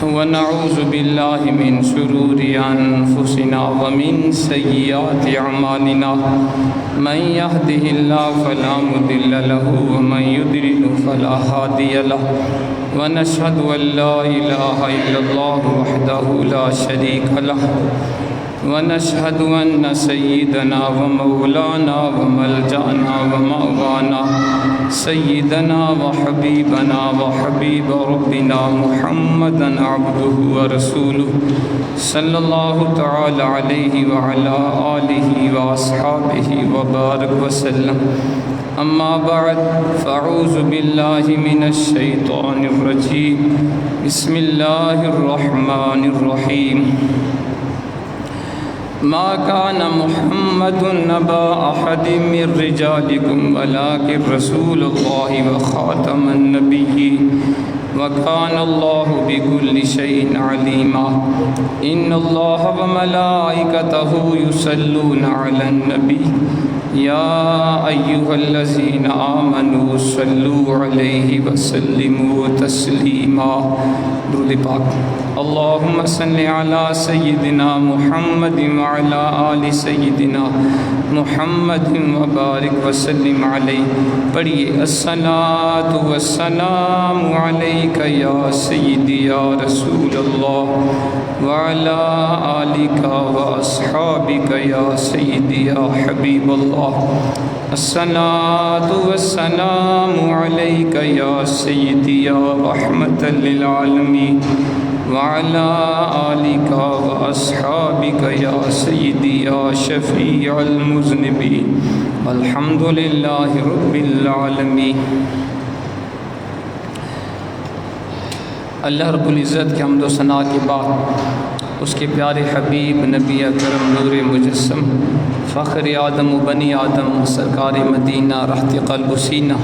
ونعوذ بالله من شرور أنفسنا ومن سيئات أعمالنا من يهده الله فلا مضل له ومن يضلل فلا هادي له ونشهد أن لا إله إلا الله وحده لا شريك له ونشهد أن سيدنا ومولانا وملجأنا ومأوانا سيدنا وحبيبنا وحبيب ربنا محمدا عبده ورسوله صلى الله تعالى عليه وعلى آله وأصحابه وبارك وسلم. أما بعد فأعوذ بالله من الشيطان الرجيم. بسم الله الرحمن الرحيم. ما كان محمد نبا أحد من رجالكم ولكن رسول الله وخاتم النبيين وكان الله بكل شيء عليما. إن الله وملائكته يصلون على النبي يا أيها الذين آمنوا صلوا عليه وسلموا تسليما. درود پاک. اللهم صل على سيدنا محمد وعلى آل سيدنا محمد وبارك وسلم عليه. پڑھیے الصلاۃ والسلام علیک یا سیدی یا رسول اللہ وعلى آلک واصحابک یا سیدی یا حبیب اللہ. الصلاۃ والسلام علیک یا سیدی یا رحمۃ للعالمین وعلى آلك وأصحابك يا سيدي يا شفيع المذنبين والحمد لله رب العالمين. اللہ رب العزت کے حمد و ثنا کے بعد اس کے پیارے حبیب نبی اکرم نور مجسم فخر آدم و بنی آدم سرکار مدینہ رحت قلب و سینہ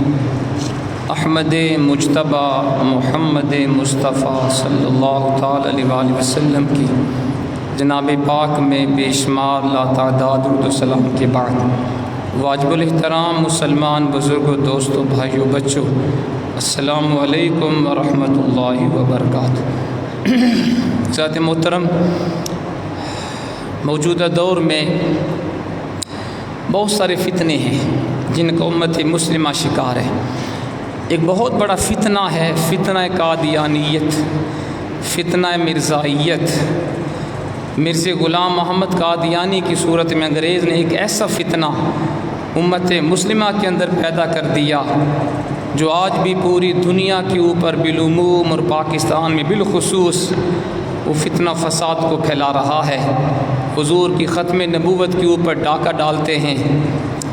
احمد مجتبی محمد مصطفیٰ صلی اللہ تعالی علیہ وآلہ وسلم کی جناب پاک میں بے شمار لا تعداد درود و سلام کے بعد واجب الاحترام مسلمان بزرگوں دوستوں بھائیوں بچوں السلام علیکم ورحمۃ اللہ وبرکاتہ. ذات محترم، موجودہ دور میں بہت سارے فتنے ہیں جن کا امت مسلمہ شکار ہے. ایک بہت بڑا فتنہ ہے فتنہ قادیانیت، فتنہ مرزائیت. مرزا غلام محمد قادیانی کی صورت میں انگریز نے ایک ایسا فتنہ امت مسلمہ کے اندر پیدا کر دیا جو آج بھی پوری دنیا کے اوپر بالعموم اور پاکستان میں بالخصوص وہ فتنہ فساد کو پھیلا رہا ہے. حضور کی ختم نبوت کے اوپر ڈاکہ ڈالتے ہیں،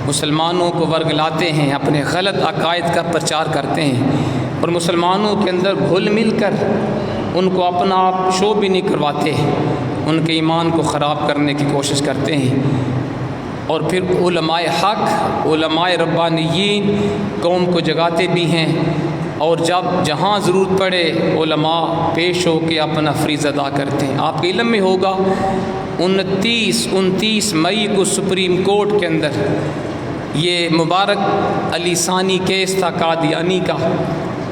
مسلمانوں کو ورگلاتے ہیں، اپنے غلط عقائد کا پرچار کرتے ہیں اور مسلمانوں کے اندر گھل مل کر ان کو اپنا آپ شو بھی نہیں کرواتے، ان کے ایمان کو خراب کرنے کی کوشش کرتے ہیں. اور پھر علماء حق، علماء ربانیین قوم کو جگاتے بھی ہیں اور جب جہاں ضرورت پڑے علماء پیش ہو کے اپنا فریضہ ادا کرتے ہیں. آپ کے علم میں ہوگا 29 مئی کو سپریم کورٹ کے اندر یہ مبارک علی ثانی کیس تھا قادیانی کا،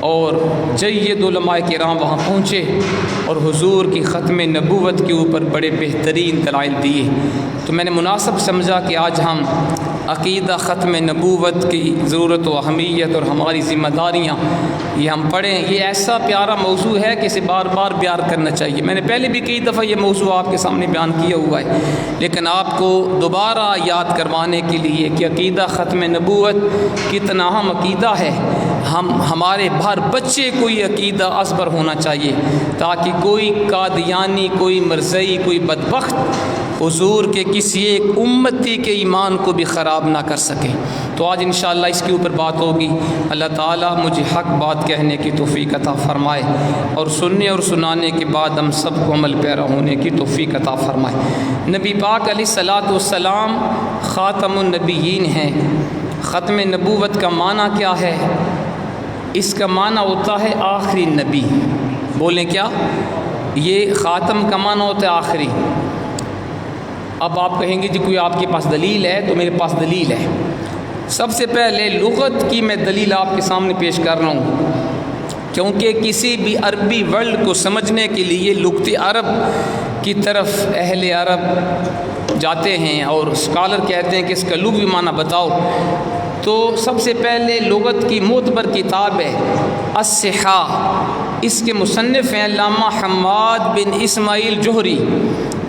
اور جید علماء کرام وہاں پہنچے اور حضور کی ختم نبوت کے اوپر بڑے بہترین دلائل دیے. تو میں نے مناسب سمجھا کہ آج ہم عقیدہ ختم نبوت کی ضرورت و اہمیت اور ہماری ذمہ داریاں یہ ہم پڑھیں. یہ ایسا پیارا موضوع ہے کہ اسے بار بار بیان کرنا چاہیے. میں نے پہلے بھی کئی دفعہ یہ موضوع آپ کے سامنے بیان کیا ہوا ہے، لیکن آپ کو دوبارہ یاد کروانے کے لیے کہ عقیدہ ختم نبوت کتنا اہم عقیدہ ہے. ہمارے ہر بچے کو یہ عقیدہ ازبر ہونا چاہیے تاکہ کوئی قادیانی، کوئی مرزئی، کوئی بدبخت حضور کے کسی ایک امتی کے ایمان کو بھی خراب نہ کر سکے. تو آج انشاءاللہ اس کے اوپر بات ہوگی. اللہ تعالیٰ مجھے حق بات کہنے کی توفیق عطا فرمائے اور سننے اور سنانے کے بعد ہم سب کو عمل پیرا ہونے کی توفیق عطا فرمائے. نبی پاک علیہ الصلاۃ والسلام خاتم النبیین ہیں. ختم نبوت کا معنی کیا ہے؟ اس کا معنی ہوتا ہے آخری نبی. بولیں کیا؟ یہ خاتم کا معنی ہوتا ہے آخری. اب آپ کہیں گے جی کوئی آپ کے پاس دلیل ہے، تو میرے پاس دلیل ہے. سب سے پہلے لغت کی میں دلیل آپ کے سامنے پیش کر رہا ہوں. کیونکہ کسی بھی عربی ورڈ کو سمجھنے کے لیے لغت عرب کی طرف اہل عرب جاتے ہیں اور اسکالر کہتے ہیں کہ اس کا لغوی معنی بتاؤ، تو سب سے پہلے لغت کی معتبر کتاب ہے الصحاح، اس کے مصنف ہیں علامہ حماد بن اسماعیل جوہری،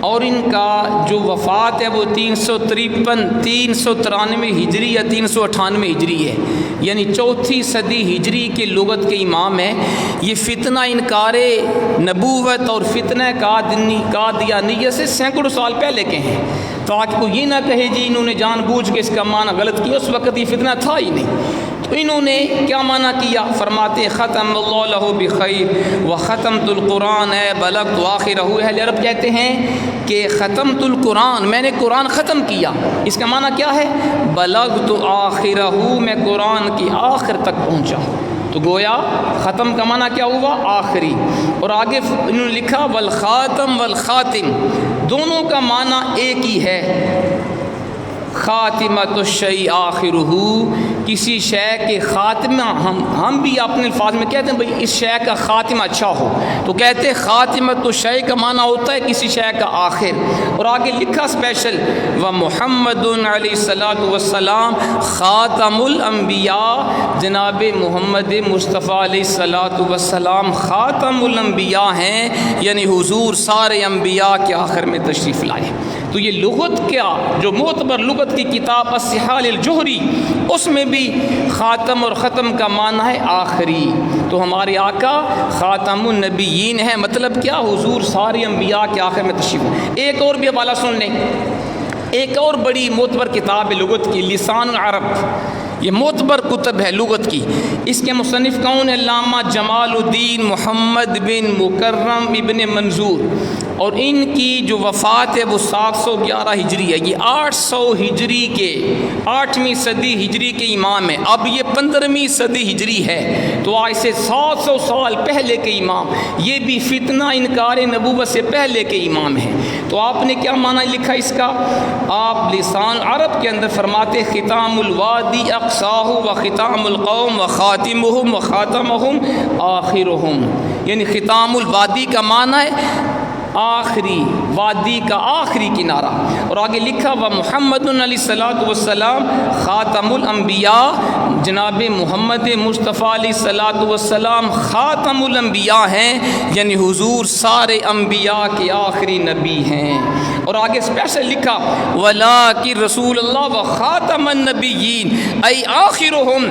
اور ان کا جو وفات ہے وہ 393 ہجری یا 398 ہجری ہے، یعنی چوتھی صدی ہجری کے لغت کے امام ہیں۔ یہ فتنہ انکار نبوت اور فتنہ قادیانیت سے سینکڑوں سال پہلے کے ہیں، تاکہ کوئی یہ نہ کہے جی انہوں نے جان بوجھ کے اس کا معنی غلط کیا، اس وقت یہ فتنہ تھا ہی نہیں۔ تو انہوں نے کیا معنی کیا؟ فرماتے ختم اللہ لہ بخیر و ختمت القرآن بلغت آخرہ۔ اہل عرب کہتے ہیں کہ ختمت القرآن، میں نے قرآن ختم کیا، اس کا معنی کیا ہے؟ بلغت آخرہ، میں قرآن کی آخر تک پہنچا۔ تو گویا ختم کا معنی کیا ہوا؟ آخری۔ اور آگے انہوں نے لکھا والخاتم والخاتم، دونوں کا معنی ایک ہی ہے۔ خاتمۃ الشیء آخرہ، کسی شے کے خاتمہ، ہم بھی اپنے الفاظ میں کہتے ہیں بھئی اس شے کا خاتمہ اچھا ہو، تو کہتے ہیں خاتمۃ الشیء کا معنی ہوتا ہے کسی شے کا آخر۔ اور آگے لکھا اسپیشل ومحمد علیہ الصلاۃ والسلام خاتم الانبیاء، جناب محمد مصطفیٰ علیہ الصلاۃ والسلام خاتم الانبیاء ہیں، یعنی حضور سارے انبیاء کے آخر میں تشریف لائے۔ تو یہ لغت کیا جو معتبر لغت کی کتاب الصحاح للجوہری، اس میں بھی خاتم اور ختم کا معنی ہے آخری۔ تو ہمارے آقا خاتم النبیین ہیں، مطلب کیا؟ حضور سارے انبیاء کے آخر میں تشریف۔ ایک اور بھی حوالہ سن لیں، ایک اور بڑی معتبر کتاب ہے لغت کی، لسان العرب، یہ معتبر کتب ہے لغت کی۔ اس کے مصنف کون؟ علامہ جمال الدین محمد بن مکرم ابن منظور، اور ان کی جو وفات ہے وہ 711 ہجری ہے۔ یہ 800 ہجری کے 8ویں صدی ہجری کے امام ہیں، اب یہ 15ویں صدی ہجری ہے، تو آج سے 700 سال پہلے کے امام، یہ بھی فتنہ انکار نبوت سے پہلے کے امام ہیں۔ تو آپ نے کیا معنی لکھا اس کا؟ آپ لسان عرب کے اندر فرماتے ختام الوادی اقصاہ و ختام القوم و خاتمہم و خاتمہم آخرہم، یعنی ختام الوادی کا معنی ہے آخری، وادی کا آخری کنارہ۔ اور آگے لکھا ومحمد علیہ الصلاۃ والسلام خاتم الانبیاء، جناب محمد مصطفیٰ علیہ الصلاۃ والسلام خاتم الانبیاء ہیں، یعنی حضور سارے انبیاء کے آخری نبی ہیں۔ اور آگے اسپیشل لکھا ولاکن رسول اللہ و خاتم النبیین ای آخرہم۔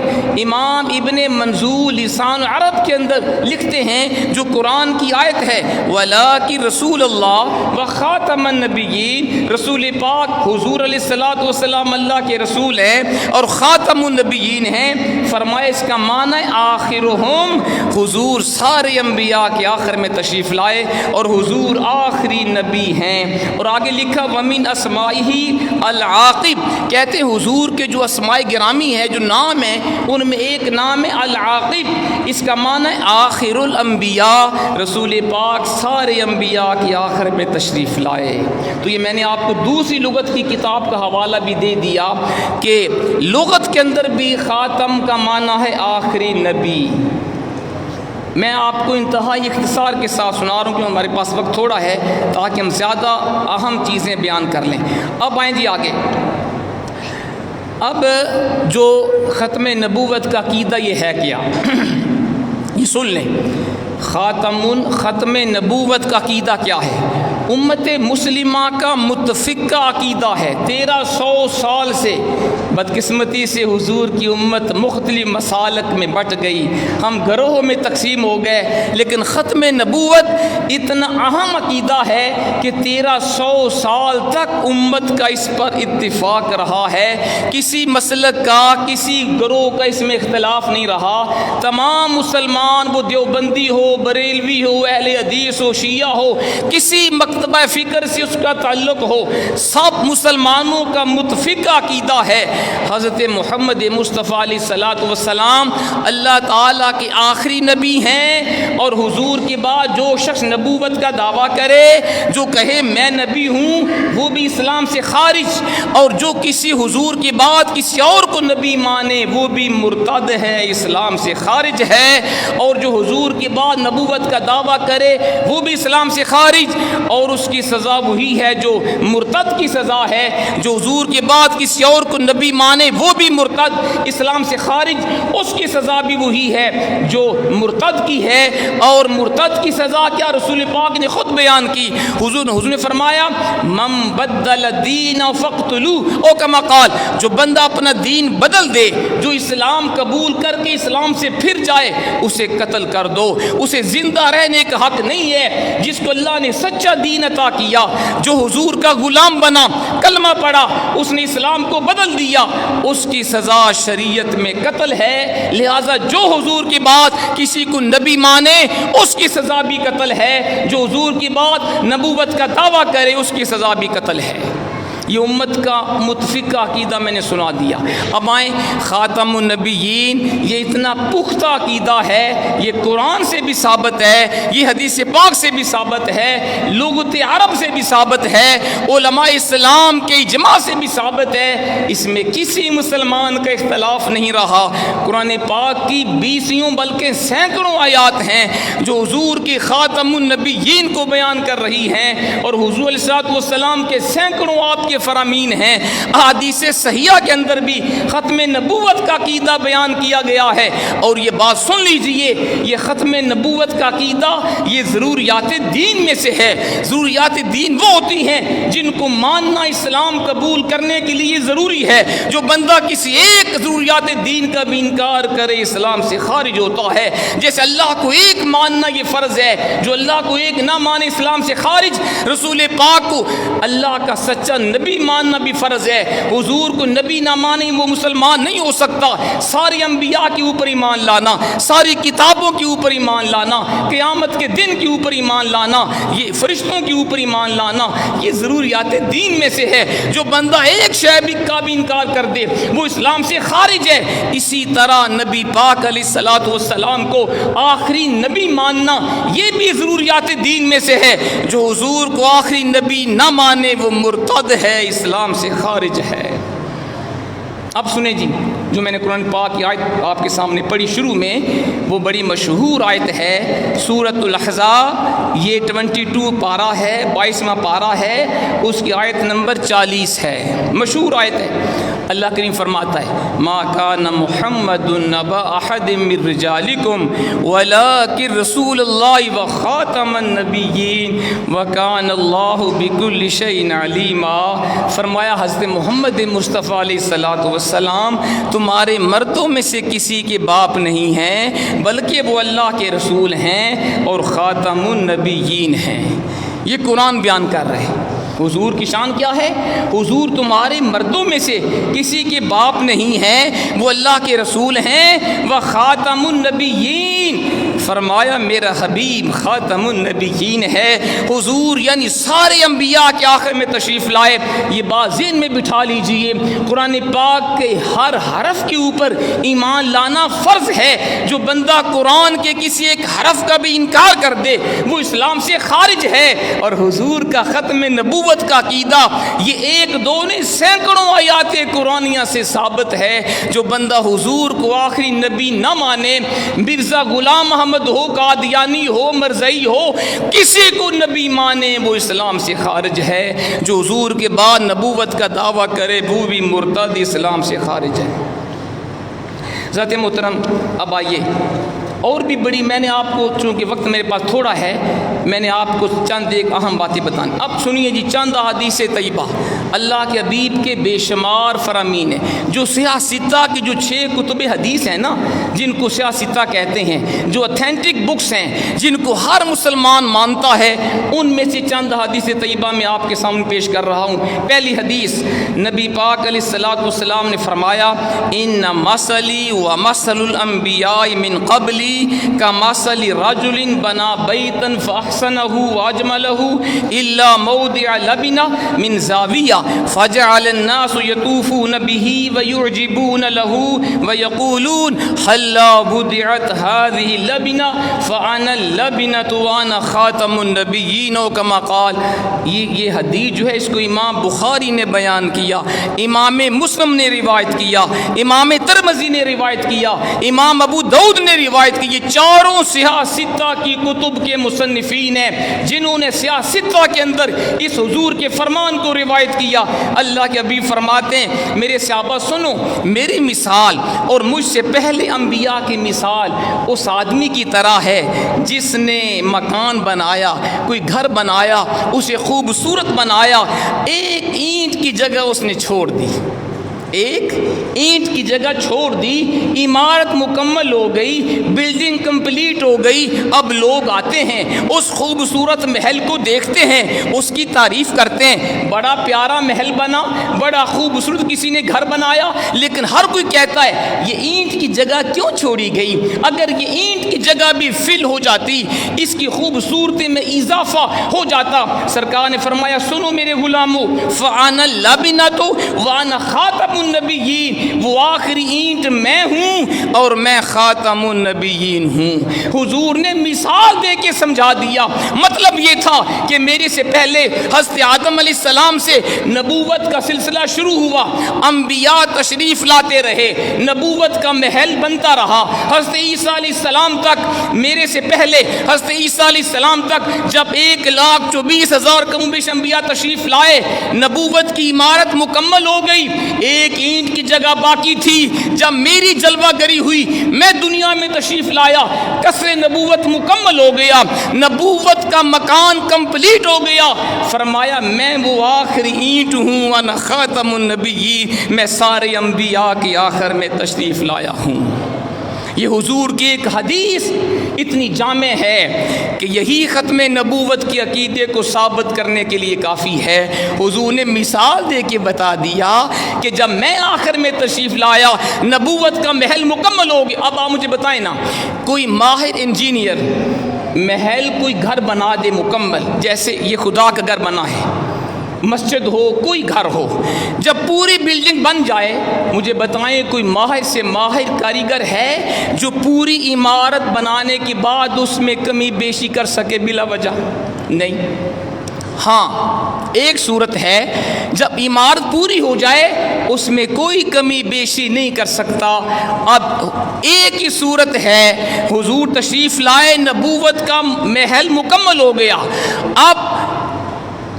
امام ابن منظور لسان عرب کے اندر لکھتے ہیں جو قرآن کی آیت ہے ولاکن رسول اللہ و خاتم النبیین، رسول پاک حضور علیہ الصلاۃ والسلام اللہ کے رسول ہیں اور خاتم النبیین ہیں، فرمایا اس کا معنی آخرہم، حضور سارے انبیاء کے آخر میں تشریف لائے اور حضور آخری نبی ہیں۔ اور آگے لکھا ومن اسمائہ العاقب، کہتے ہیں حضور کے جو اسماء گرامی ہے، جو نام ہیں، ان میں ایک نام ہے العاقب، اس کا معنی ہے آخر الانبیاء، رسول پاک سارے انبیاء کے آخر میں تشریف لائے۔ تو یہ میں نے آپ کو دوسری لغت کی کتاب کا حوالہ بھی دے دیا کہ لغت کے اندر بھی خاتم کا معنی ہے آخری نبی۔ میں آپ کو انتہائی اختصار کے ساتھ سنا رہا ہوں کیونکہ ہمارے پاس وقت تھوڑا ہے، تاکہ ہم زیادہ اہم چیزیں بیان کر لیں۔ اب آئیں جی آگے۔ اب جو ختم نبوت کا عقیدہ یہ ہے کیا؟ یہ سن لیں، ختم نبوت کا عقیدہ کیا ہے؟ امت مسلمہ کا متفقہ عقیدہ ہے۔ 1300 سال سے بدقسمتی سے حضور کی امت مختلف مسالک میں بٹ گئی، ہم گروہوں میں تقسیم ہو گئے، لیکن ختم نبوت اتنا اہم عقیدہ ہے کہ 1300 سال تک امت کا اس پر اتفاق رہا ہے، کسی مسلک کا، کسی گروہ کا اس میں اختلاف نہیں رہا۔ تمام مسلمان، وہ دیوبندی ہو، بریلوی ہو، اہل حدیث ہو، شیعہ ہو، کسی مکتبہ فکر سے اس کا تعلق ہو، سب مسلمانوں کا متفق عقیدہ ہے حضرت محمد مصطفیٰ علیہ الصلوۃ والسلام اللہ تعالیٰ کے آخری نبی ہیں، اور حضور کے بعد جو شخص نبوت کا دعویٰ کرے، جو کہے میں نبی ہوں، وہ بھی اسلام سے خارج، اور جو کسی حضور کے بعد کسی اور کو نبی مانے وہ بھی مرتد ہے، اسلام سے خارج ہے، اور جو حضور کے بعد نبوت کا دعویٰ کرے وہ بھی اسلام سے خارج، اور اس کی سزا وہی ہے جو مرتد کی سزا ہے، جو حضور کے بعد کسی اور کو نبی مانے وہ بھی مرتد، اسلام سے خارج، اس کی سزا بھی وہی ہے جو مرتد کی ہے۔ اور مرتد کی سزا کیا رسول پاک نے خود بیان کی، حضور نے فرمایا من بدل الدین فاقتلوہ، او کما قال، جو بندہ اپنا دین بدل دے، جو اسلام قبول کر کے اسلام سے پھر جائے، اسے قتل کر دو، اسے زندہ رہنے کا حق نہیں ہے۔ جس کو اللہ نے سچا دین عطا کیا، جو حضور کا غلام بنا، کلمہ پڑھا، اس نے اسلام کو بدل دیا، اس کی سزا شریعت میں قتل ہے۔ لہٰذا جو حضور کے بعد کسی کو نبی مانے اس کی سزا بھی قتل ہے، جو حضور کے بعد نبوت کا دعویٰ کرے اس کی سزا بھی قتل ہے۔ یہ امت کا متفق عقیدہ میں نے سنا دیا۔ اب آئیں خاتم النبیین، یہ اتنا پختہ عقیدہ ہے، یہ قرآن سے بھی ثابت ہے، یہ حدیث پاک سے بھی ثابت ہے، لغت عرب سے بھی ثابت ہے، علماء اسلام کے اجماع سے بھی ثابت ہے، اس میں کسی مسلمان کا اختلاف نہیں رہا۔ قرآن پاک کی 20 بلکہ سینکڑوں آیات ہیں جو حضور کی خاتم النبیین کو بیان کر رہی ہیں، اور حضور علیہ الصلوۃ والسلام کے سینکڑوں آپ کے فرامین ہیں۔ احادیث صحیحہ کے اندر بھی ختم نبوت کا عقیدہ بیان کیا گیا ہے، اور یہ بات سن لیجئے، یہ ختم نبوت کا عقیدہ یہ ضروریات دین میں سے ہے۔ ضروریات دین وہ ہوتی ہیں جن کو ماننا اسلام قبول کرنے کے لیے ضروری ہے۔ جو بندہ کسی ایک ضروریات دین کا بھی انکار کرے اسلام سے خارج ہوتا ہے۔ جیسے اللہ کو ایک ماننا یہ فرض ہے، جو اللہ کو ایک نہ مانے اسلام سے خارج۔ رسول پاک کو اللہ کا سچا نبی ماننا بھی فرض ہے، حضور کو نبی نہ مانے وہ مسلمان نہیں ہو سکتا۔ سارے انبیاء کے اوپر ایمان لانا، ساری کتابوں کے اوپر ایمان لانا، قیامت کے دن کے اوپر ایمان لانا، یہ فرشتوں کے اوپر ایمان لانا، یہ ضروریات دین میں سے ہے۔ جو بندہ ایک شے کا بھی انکار کر دے وہ اسلام سے خارج ہے۔ اسی طرح نبی پاک علیہ الصلوۃ والسلام کو آخری نبی ماننا یہ بھی ضروریات دین میں سے ہے۔ جو حضور کو آخری نبی نہ مانے وہ مرتد ہے، اسلام سے خارج ہے۔ اب سنیں جی، جو میں نے قرآن پاک کی آیت آپ کے سامنے پڑھی شروع میں، وہ بڑی مشہور آیت ہے، سورۃ الاحزاب، یہ 22 پارہ ہے، 22واں پارہ ہے، اس کی آیت نمبر 40 ہے، مشہور آیت ہے۔ اللہ کریم فرماتا ہے ما کان محمد نبا احد من رجالکم ولکن رسول اللہ وخاتم النبیین وکان اللہ بکل شیء علیما۔ فرمایا حضرت محمد مصطفیٰ علیہ الصلوۃ والسلام تمہارے مردوں میں سے کسی کے باپ نہیں ہیں، بلکہ وہ اللہ کے رسول ہیں اور خاتم النبیین ہیں۔ یہ قرآن بیان کر رہے ہیں حضور کی شان کیا ہے۔ حضور تمہارے مردوں میں سے کسی کے باپ نہیں ہیں، وہ اللہ کے رسول ہیں، وہ خاتم النبیین، فرمایا میرا حبیب خاتم النبیین ہے۔ حضور یعنی سارے انبیاء کے آخر میں تشریف لائے۔ یہ بات ذہن میں بٹھا لیجئے، قرآن پاک کے ہر حرف کے اوپر ایمان لانا فرض ہے۔ جو بندہ قرآن کے کسی ایک حرف کا بھی انکار کر دے وہ اسلام سے خارج ہے۔ اور حضور کا ختم نبوت کا عقیدہ یہ ایک دو نہیں سینکڑوں آیات قرآنیہ سے ثابت ہے۔ جو بندہ حضور کو آخری نبی نہ مانے، مرزا غلام محمد ہو، قادیانی ہو، مرزائی ہو، کسی کو نبی مانے وہ اسلام سے خارج ہے۔ جو حضور کے بعد نبوت کا دعویٰ کرے وہ بھی مرتد، اسلام سے خارج ہے۔ ذات محترم، اب آئیے اور بھی بڑی، میں نے آپ کو چونکہ وقت میرے پاس تھوڑا ہے، میں نے آپ کو چند ایک اہم باتیں بتائیں۔ اب سنیے جی چند احادیث طیبہ۔ اللہ کے حبیب کے بے شمار فرامین ہیں. جو سیاہ ستہ کی جو 6 کتب حدیث ہیں نا، جن کو سیاہ ستہ کہتے ہیں، جو اتھینٹک بکس ہیں جن کو ہر مسلمان مانتا ہے، ان میں سے چند حدیث طیبہ میں آپ کے سامنے پیش کر رہا ہوں. پہلی حدیث، نبی پاک علیہ الصلوۃ والسلام نے فرمایا ان مثلی و مثل الانبیاء من قبلی کمثل رجل بنا بیتا فاحسنہ واجملہ الا موضع لبنہ من زاویہ فجعل الناس یطوفون به ویعجبون له ویقولون حلا بدعت هذه اللبنہ فانا اللبنۃ وانا خاتم النبیین کما قال. یہ حدیث جو ہے اس کو امام بخاری نے بیان کیا، امام مسلم نے روایت کیا، امام ترمذی نے روایت کیا، امام ابو داؤد نے روایت کی. یہ چاروں سیاہ ستہ کی کتب کے مصنفین ہیں جنہوں نے سیاہ ستہ کے اندر اس حضور کے فرمان کو روایت کیا. اللہ کے حبیب فرماتے ہیں میرے صحابہ سنو، میری مثال اور مجھ سے پہلے انبیاء کی مثال اس آدمی کی طرح ہے جس نے مکان بنایا، کوئی گھر بنایا، اسے خوبصورت بنایا، ایک اینٹ کی جگہ اس نے چھوڑ دی، ایک اینٹ کی جگہ چھوڑ دی، عمارت مکمل ہو گئی، بلڈنگ کمپلیٹ ہو گئی. اب لوگ آتے ہیں اس خوبصورت محل کو دیکھتے ہیں، اس کی تعریف کرتے ہیں، بڑا پیارا محل بنا، بڑا خوبصورت کسی نے گھر بنایا، لیکن ہر کوئی کہتا ہے یہ اینٹ کی جگہ کیوں چھوڑی گئی؟ اگر یہ اینٹ کی جگہ بھی فل ہو جاتی، اس کی خوبصورتی میں اضافہ ہو جاتا. سرکار نے فرمایا سنو میرے غلامو، فانا اللبنۃ وانا خاتم النبیین، وہ آخری اینٹ میں ہوں اور میں خاتم النبیین ہوں. حضور نے مثال دے کے سمجھا دیا. مطلب یہ تھا کہ میرے سے پہلے حضرت آدم علیہ السلام سے نبوت کا سلسلہ شروع ہوا، انبیاء تشریف لاتے رہے، نبوت کا محل بنتا رہا. حضرت عیسیٰ علیہ السلام تک، میرے سے پہلے حضرت عیسیٰ علیہ السلام تک جب 1,24,000 کم بیش انبیاء تشریف لائے، نبوت کی عمارت مکمل ہو گئی، ایک اینٹ کی جگہ باقی تھی. جب میری جلوہ گری ہوئی، میں دنیا میں تشریف لایا، قصر نبوت مکمل ہو گیا، نبوت کا مکان کمپلیٹ ہو گیا. فرمایا میں وہ آخری اینٹ ہوں، وانا خاتم النبیین، میں سارے انبیاء کی آخر میں تشریف لایا ہوں. یہ حضور کی ایک حدیث اتنی جامع ہے کہ یہی ختم نبوت کے عقیدے کو ثابت کرنے کے لیے کافی ہے. حضور نے مثال دے کے بتا دیا کہ جب میں آخر میں تشریف لایا، نبوت کا محل مکمل ہو گیا. اب آپ مجھے بتائیں نا، کوئی ماہر انجینئر محل کوئی گھر بنا دے مکمل، جیسے یہ خدا کا گھر بنا ہے، مسجد ہو، کوئی گھر ہو، جب پوری بلڈنگ بن جائے، مجھے بتائیں کوئی ماہر سے ماہر کاریگر ہے جو پوری عمارت بنانے کے بعد اس میں کمی بیشی کر سکے بلا وجہ؟ نہیں. ہاں ایک صورت ہے جب عمارت پوری ہو جائے اس میں کوئی کمی بیشی نہیں کر سکتا. اب ایک ہی صورت ہے، حضور تشریف لائے، نبوت کا محل مکمل ہو گیا. اب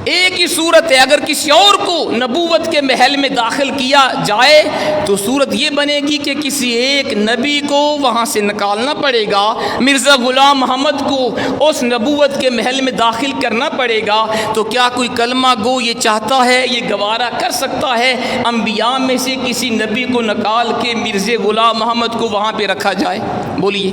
ایک ہی صورت ہے، اگر کسی اور کو نبوت کے محل میں داخل کیا جائے تو صورت یہ بنے گی کہ کسی ایک نبی کو وہاں سے نکالنا پڑے گا، مرزا غلام محمد کو اس نبوت کے محل میں داخل کرنا پڑے گا. تو کیا کوئی کلمہ گو یہ چاہتا ہے، یہ گوارا کر سکتا ہے انبیاء میں سے کسی نبی کو نکال کے مرزا غلام محمد کو وہاں پہ رکھا جائے؟ بولیے،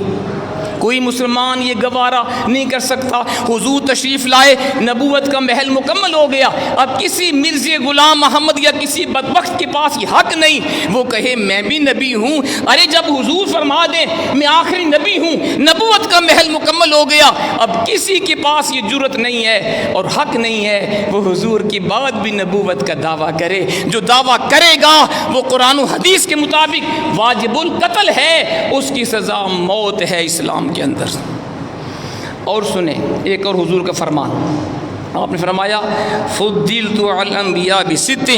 کوئی مسلمان یہ گوارا نہیں کر سکتا. حضور تشریف لائے، نبوت کا محل مکمل ہو گیا. اب کسی مرزا غلام محمد یا کسی بدبخت کے پاس یہ حق نہیں وہ کہے میں بھی نبی ہوں. ارے جب حضور فرما دیں میں آخری نبی ہوں، نبوت کا محل مکمل ہو گیا، اب کسی کے پاس یہ جرت نہیں ہے اور حق نہیں ہے وہ حضور کی بعد بھی نبوت کا دعویٰ کرے. جو دعویٰ کرے گا وہ قرآن و حدیث کے مطابق واجب القتل ہے، اس کی سزا موت ہے اسلام کے اندر. اور سنیں ایک اور حضور کا فرمان، آپ نے فرمایا فضلت علی الانبیاء بست،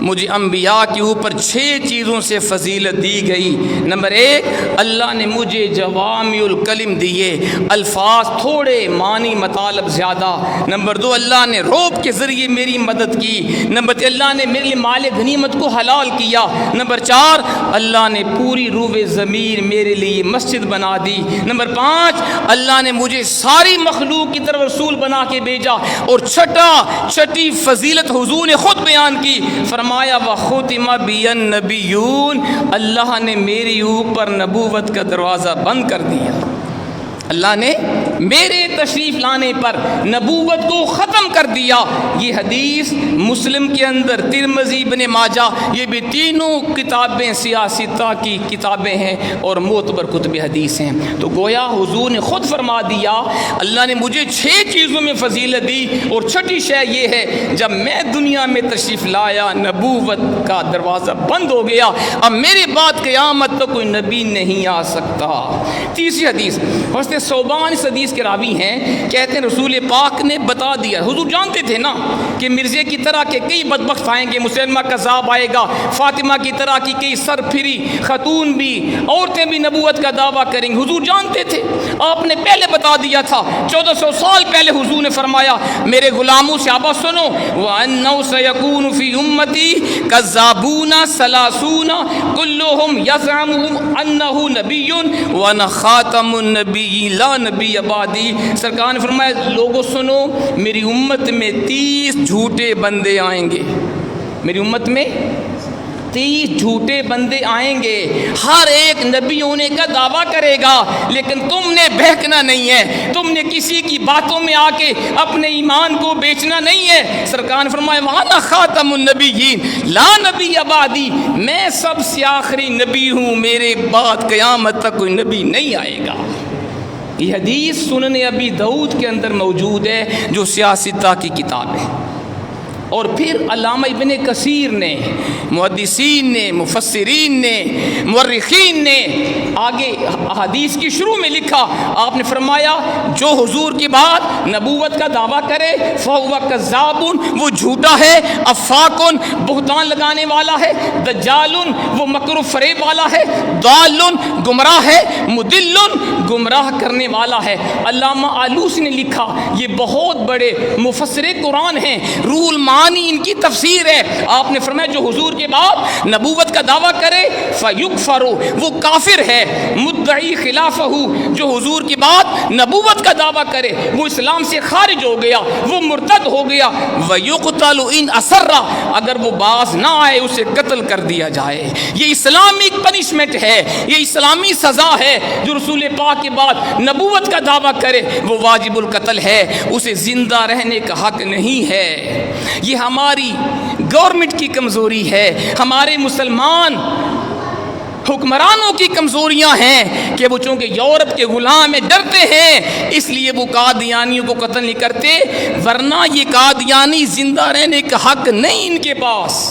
مجھے انبیاء کے اوپر 6 چیزوں سے فضیلت دی گئی. نمبر 1، اللہ نے مجھے جوامع الکلم دیے، الفاظ تھوڑے معنی مطالب زیادہ. نمبر 2، اللہ نے روب کے ذریعے میری مدد کی. نمبر 3، اللہ نے میرے لیے مال غنیمت کو حلال کیا. نمبر 4، اللہ نے پوری روح ضمیر میرے لیے مسجد بنا دی. نمبر 5، اللہ نے مجھے ساری مخلوق کی طرف رسول بنا کے بھیجا. اور چھٹی فضیلت حضور نے خود بیان کی, فرمایا وختم بی النبیون, اللہ نے میری اوپر نبوت کا دروازہ بند کر دیا. اللہ نے میرے تشریف لانے پر نبوت کو ختم کر دیا. یہ حدیث مسلم کے اندر, ترمذی, ابن ماجہ, یہ بھی تینوں کتابیں سیاستہ کی کتابیں ہیں اور معتبر کتب حدیث ہیں. تو گویا حضور نے خود فرما دیا اللہ نے مجھے 6 چیزوں میں فضیلت دی, اور چھٹی شے یہ ہے جب میں دنیا میں تشریف لایا نبوت کا دروازہ بند ہو گیا, اب میرے بعد قیامت تو کوئی نبی نہیں آ سکتا. تیسری حدیث, حضرت صوبان اس حدیث کے راوی ہیں, کہتے ہیں رسول پاک نے بتا دیا. حضور جانتے تھے نا کہ مرزے کی طرح کے کئی بدبخت آئیں گے, مسلمہ کذاب آئے گا, فاطمہ کی طرح کی کئی سرپھری خاتون بھی, عورتیں بھی نبوت کا دعویٰ کریں گے. حضور جانتے تھے, آپ نے پہلے بتا دیا تھا. 1400 سال پہلے حضور نے فرمایا میرے غلاموں سے آبا سنو, وَأَنَّهُ سَيَكُونُ فِي أُمَّتِي كَذَّابُونَ ثَلَاثُونَ كُلُّهُمْ يَزْعَمُ أَنَّهُ نَبِيٌّ وَأَنَا خَاتَمُ النَّبِيِّينَ لا نبی آبادی. سرکار نے فرمایا لوگوں سنو, میری امت میں 30 جھوٹے بندے آئیں گے. میری امت میں 30 جھوٹے بندے آئیں گے, ہر ایک نبی ہونے کا دعویٰ کرے گا, لیکن تم نے بہکنا نہیں ہے, تم نے کسی کی باتوں میں آ کے اپنے ایمان کو بیچنا نہیں ہے. سرکار نے فرمایا وَأَنَا خَاتَمُ النَّبِيِّينَ لا نبی آبادی, میں سب سے آخری نبی ہوں, میرے بعد قیامت تک کوئی نبی نہیں آئے گا. یہ حدیث سنن ابی داؤد کے اندر موجود ہے جو سیاستہ کی کتاب ہے. اور پھر علامہ ابن کثیر نے, محدثین نے, مفسرین نے, مورخین نے آگے حدیث کی شروع میں لکھا, آپ نے فرمایا جو حضور کی بات نبوت کا دعویٰ کرے فَهُوَ كَذَّابٌ, وہ جھوٹا ہے, افاکن, بہتان لگانے والا ہے, دجالن, وہ مکر و فریب والا ہے, ضالن, گمراہ ہے, مدلن, گمراہ کرنے والا ہے. علامہ آلوسی نے لکھا, یہ بہت بڑے مفسر قرآن ہیں, روح المعانی ان کی تفسیر ہے. آپ نے فرمایا جو حضور کے بعد نبوت کا دعویٰ کرے فَيُكْفَرُ, وہ کافر ہے, مدعی خلافہ, جو حضور کے بعد نبوت کا دعویٰ کرے وہ اسلام سے خارج ہو گیا, وہ مرتد ہو گیا. وَيُقْتَلُ إِنْ أَسَرَّ, اگر وہ باز نہ آئے اسے قتل کر دیا جائے. یہ اسلامی پنشمنٹ ہے, یہ اسلامی سزا ہے. جو رسول پاک کے بعد نبوت کا دعویٰ کرے وہ واجب القتل ہے, اسے زندہ رہنے کا حق نہیں ہے. یہ ہماری گورنمنٹ کی کمزوری ہے, ہمارے مسلمان حکمرانوں کی کمزوریاں ہیں کہ وہ چونکہ یورپ کے غلام ڈرتے ہیں اس لیے وہ قادیانیوں کو قتل نہیں کرتے, ورنہ یہ قادیانی زندہ رہنے کا حق نہیں ان کے پاس.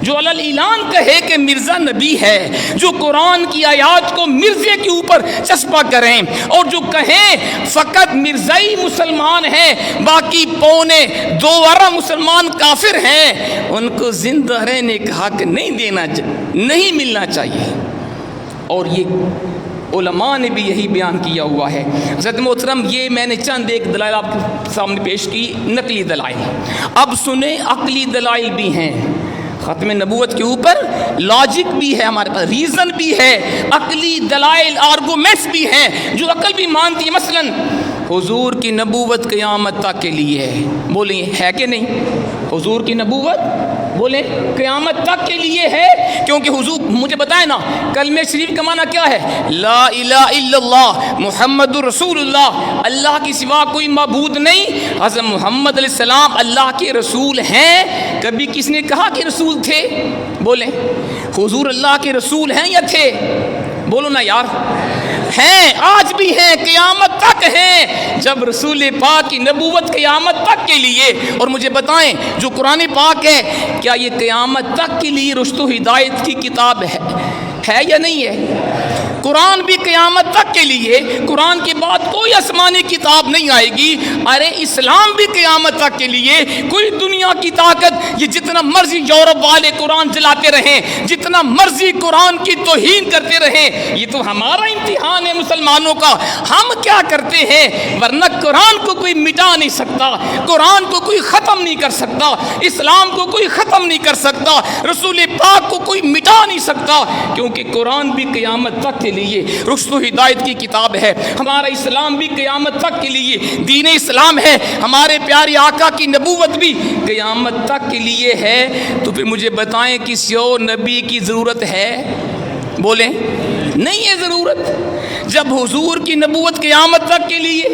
جو علل اعلان کہے کہ مرزا نبی ہے, جو قرآن کی آیات کو مرزے کے اوپر چسپا کریں, اور جو کہیں فقط مرزائی مسلمان ہیں باقی 2.25 مسلمان کافر ہیں, ان کو زندہ رہنے کا حق نہیں ملنا چاہیے. اور یہ علماء نے بھی یہی بیان کیا ہوا ہے. حضرت محترم, یہ میں نے چند ایک دلائل آپ کے سامنے پیش کی, نقلی دلائل. اب سنیں عقلی دلائل بھی ہیں ختم نبوت کے اوپر, لاجک بھی ہے ہمارے پاس, ریزن بھی ہے, عقلی دلائل آرگومنٹس بھی ہیں جو عقل بھی مانتی ہے. مثلا حضور کی نبوت قیامت تک کے لیے ہے, بولیں ہے کہ نہیں؟ حضور کی نبوت بولیں قیامت تک کے لیے ہے, کیونکہ حضور مجھے بتائیں نا کلمہ شریف کا معنی کیا ہے؟ لا الہ الا اللہ محمد رسول اللہ, اللہ کی سوا کوئی معبود نہیں, حضرت محمد علیہ السلام اللہ کے رسول ہیں. کبھی کس نے کہا کہ رسول تھے؟ بولیں حضور اللہ کے رسول ہیں یا تھے؟ بولو نا یار. ہیں, آج بھی ہیں, قیامت تک ہیں. جب رسول پاک کی نبوت قیامت تک کے لیے, اور مجھے بتائیں جو قرآن پاک ہے کیا یہ قیامت تک کے لیے رشد و ہدایت کی کتاب ہے یا نہیں ہے؟ قرآن بھی قیامت تک کے لیے, قرآن کے بعد کوئی آسمانی کتاب نہیں آئے گی. ارے اسلام بھی قیامت تک کے لیے, کوئی دنیا کی طاقت یہ جتنا مرضی یورپ والے قرآن جلاتے رہیں, جتنا مرضی قرآن کی توہین کرتے رہیں, یہ تو ہمارا امتحان ہے مسلمانوں کا, ہم کیا کرتے ہیں. ورنہ قرآن کو کوئی مٹا نہیں سکتا, قرآن کو کوئی ختم نہیں کر سکتا, اسلام کو کوئی ختم نہیں کر سکتا, رسول پاک کو کوئی مٹا نہیں سکتا, کیونکہ قرآن بھی قیامت تک کے لیے رشد و ہدایت کی کتاب ہے. ہمارا اسلام اسلام بھی قیامت تک کے لیے، دین اسلام ہے، ہمارے پیارے آقا کی نبوت بھی قیامت تک کے لیے ہے، تو پھر مجھے بتائیں کسی اور نبی کی ضرورت ہے؟ بولیں نہیں ہے ضرورت۔ جب حضور کی نبوت قیامت تک کے لیے،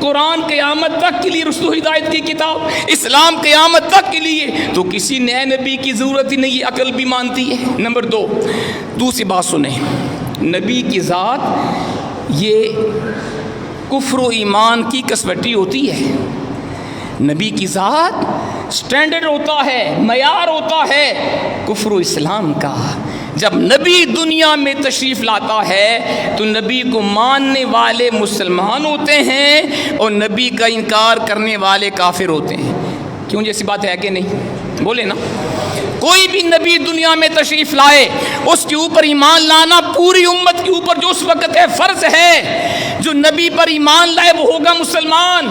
قرآن قیامت تک کے لیے، رسول ہدایت کی کتاب اسلام قیامت تک کے لیے، تو کسی نئے نبی کی ضرورت ہی نہیں ہے، عقل بھی مانتی ہے۔ نمبر دو، دوسری بات سنیں، نبی کی ذات یہ کفر و ایمان کی کسوٹی ہوتی ہے۔ نبی کی ذات سٹینڈرڈ ہوتا ہے، معیار ہوتا ہے کفر و اسلام کا۔ جب نبی دنیا میں تشریف لاتا ہے تو نبی کو ماننے والے مسلمان ہوتے ہیں اور نبی کا انکار کرنے والے کافر ہوتے ہیں۔ کیوں جیسی بات ہے کہ نہیں؟ بولے نا۔ کوئی بھی نبی دنیا میں تشریف لائے، اس کے اوپر ایمان لانا پوری امت کے اوپر جو اس وقت ہے فرض ہے۔ جو نبی پر ایمان لائے وہ ہوگا مسلمان،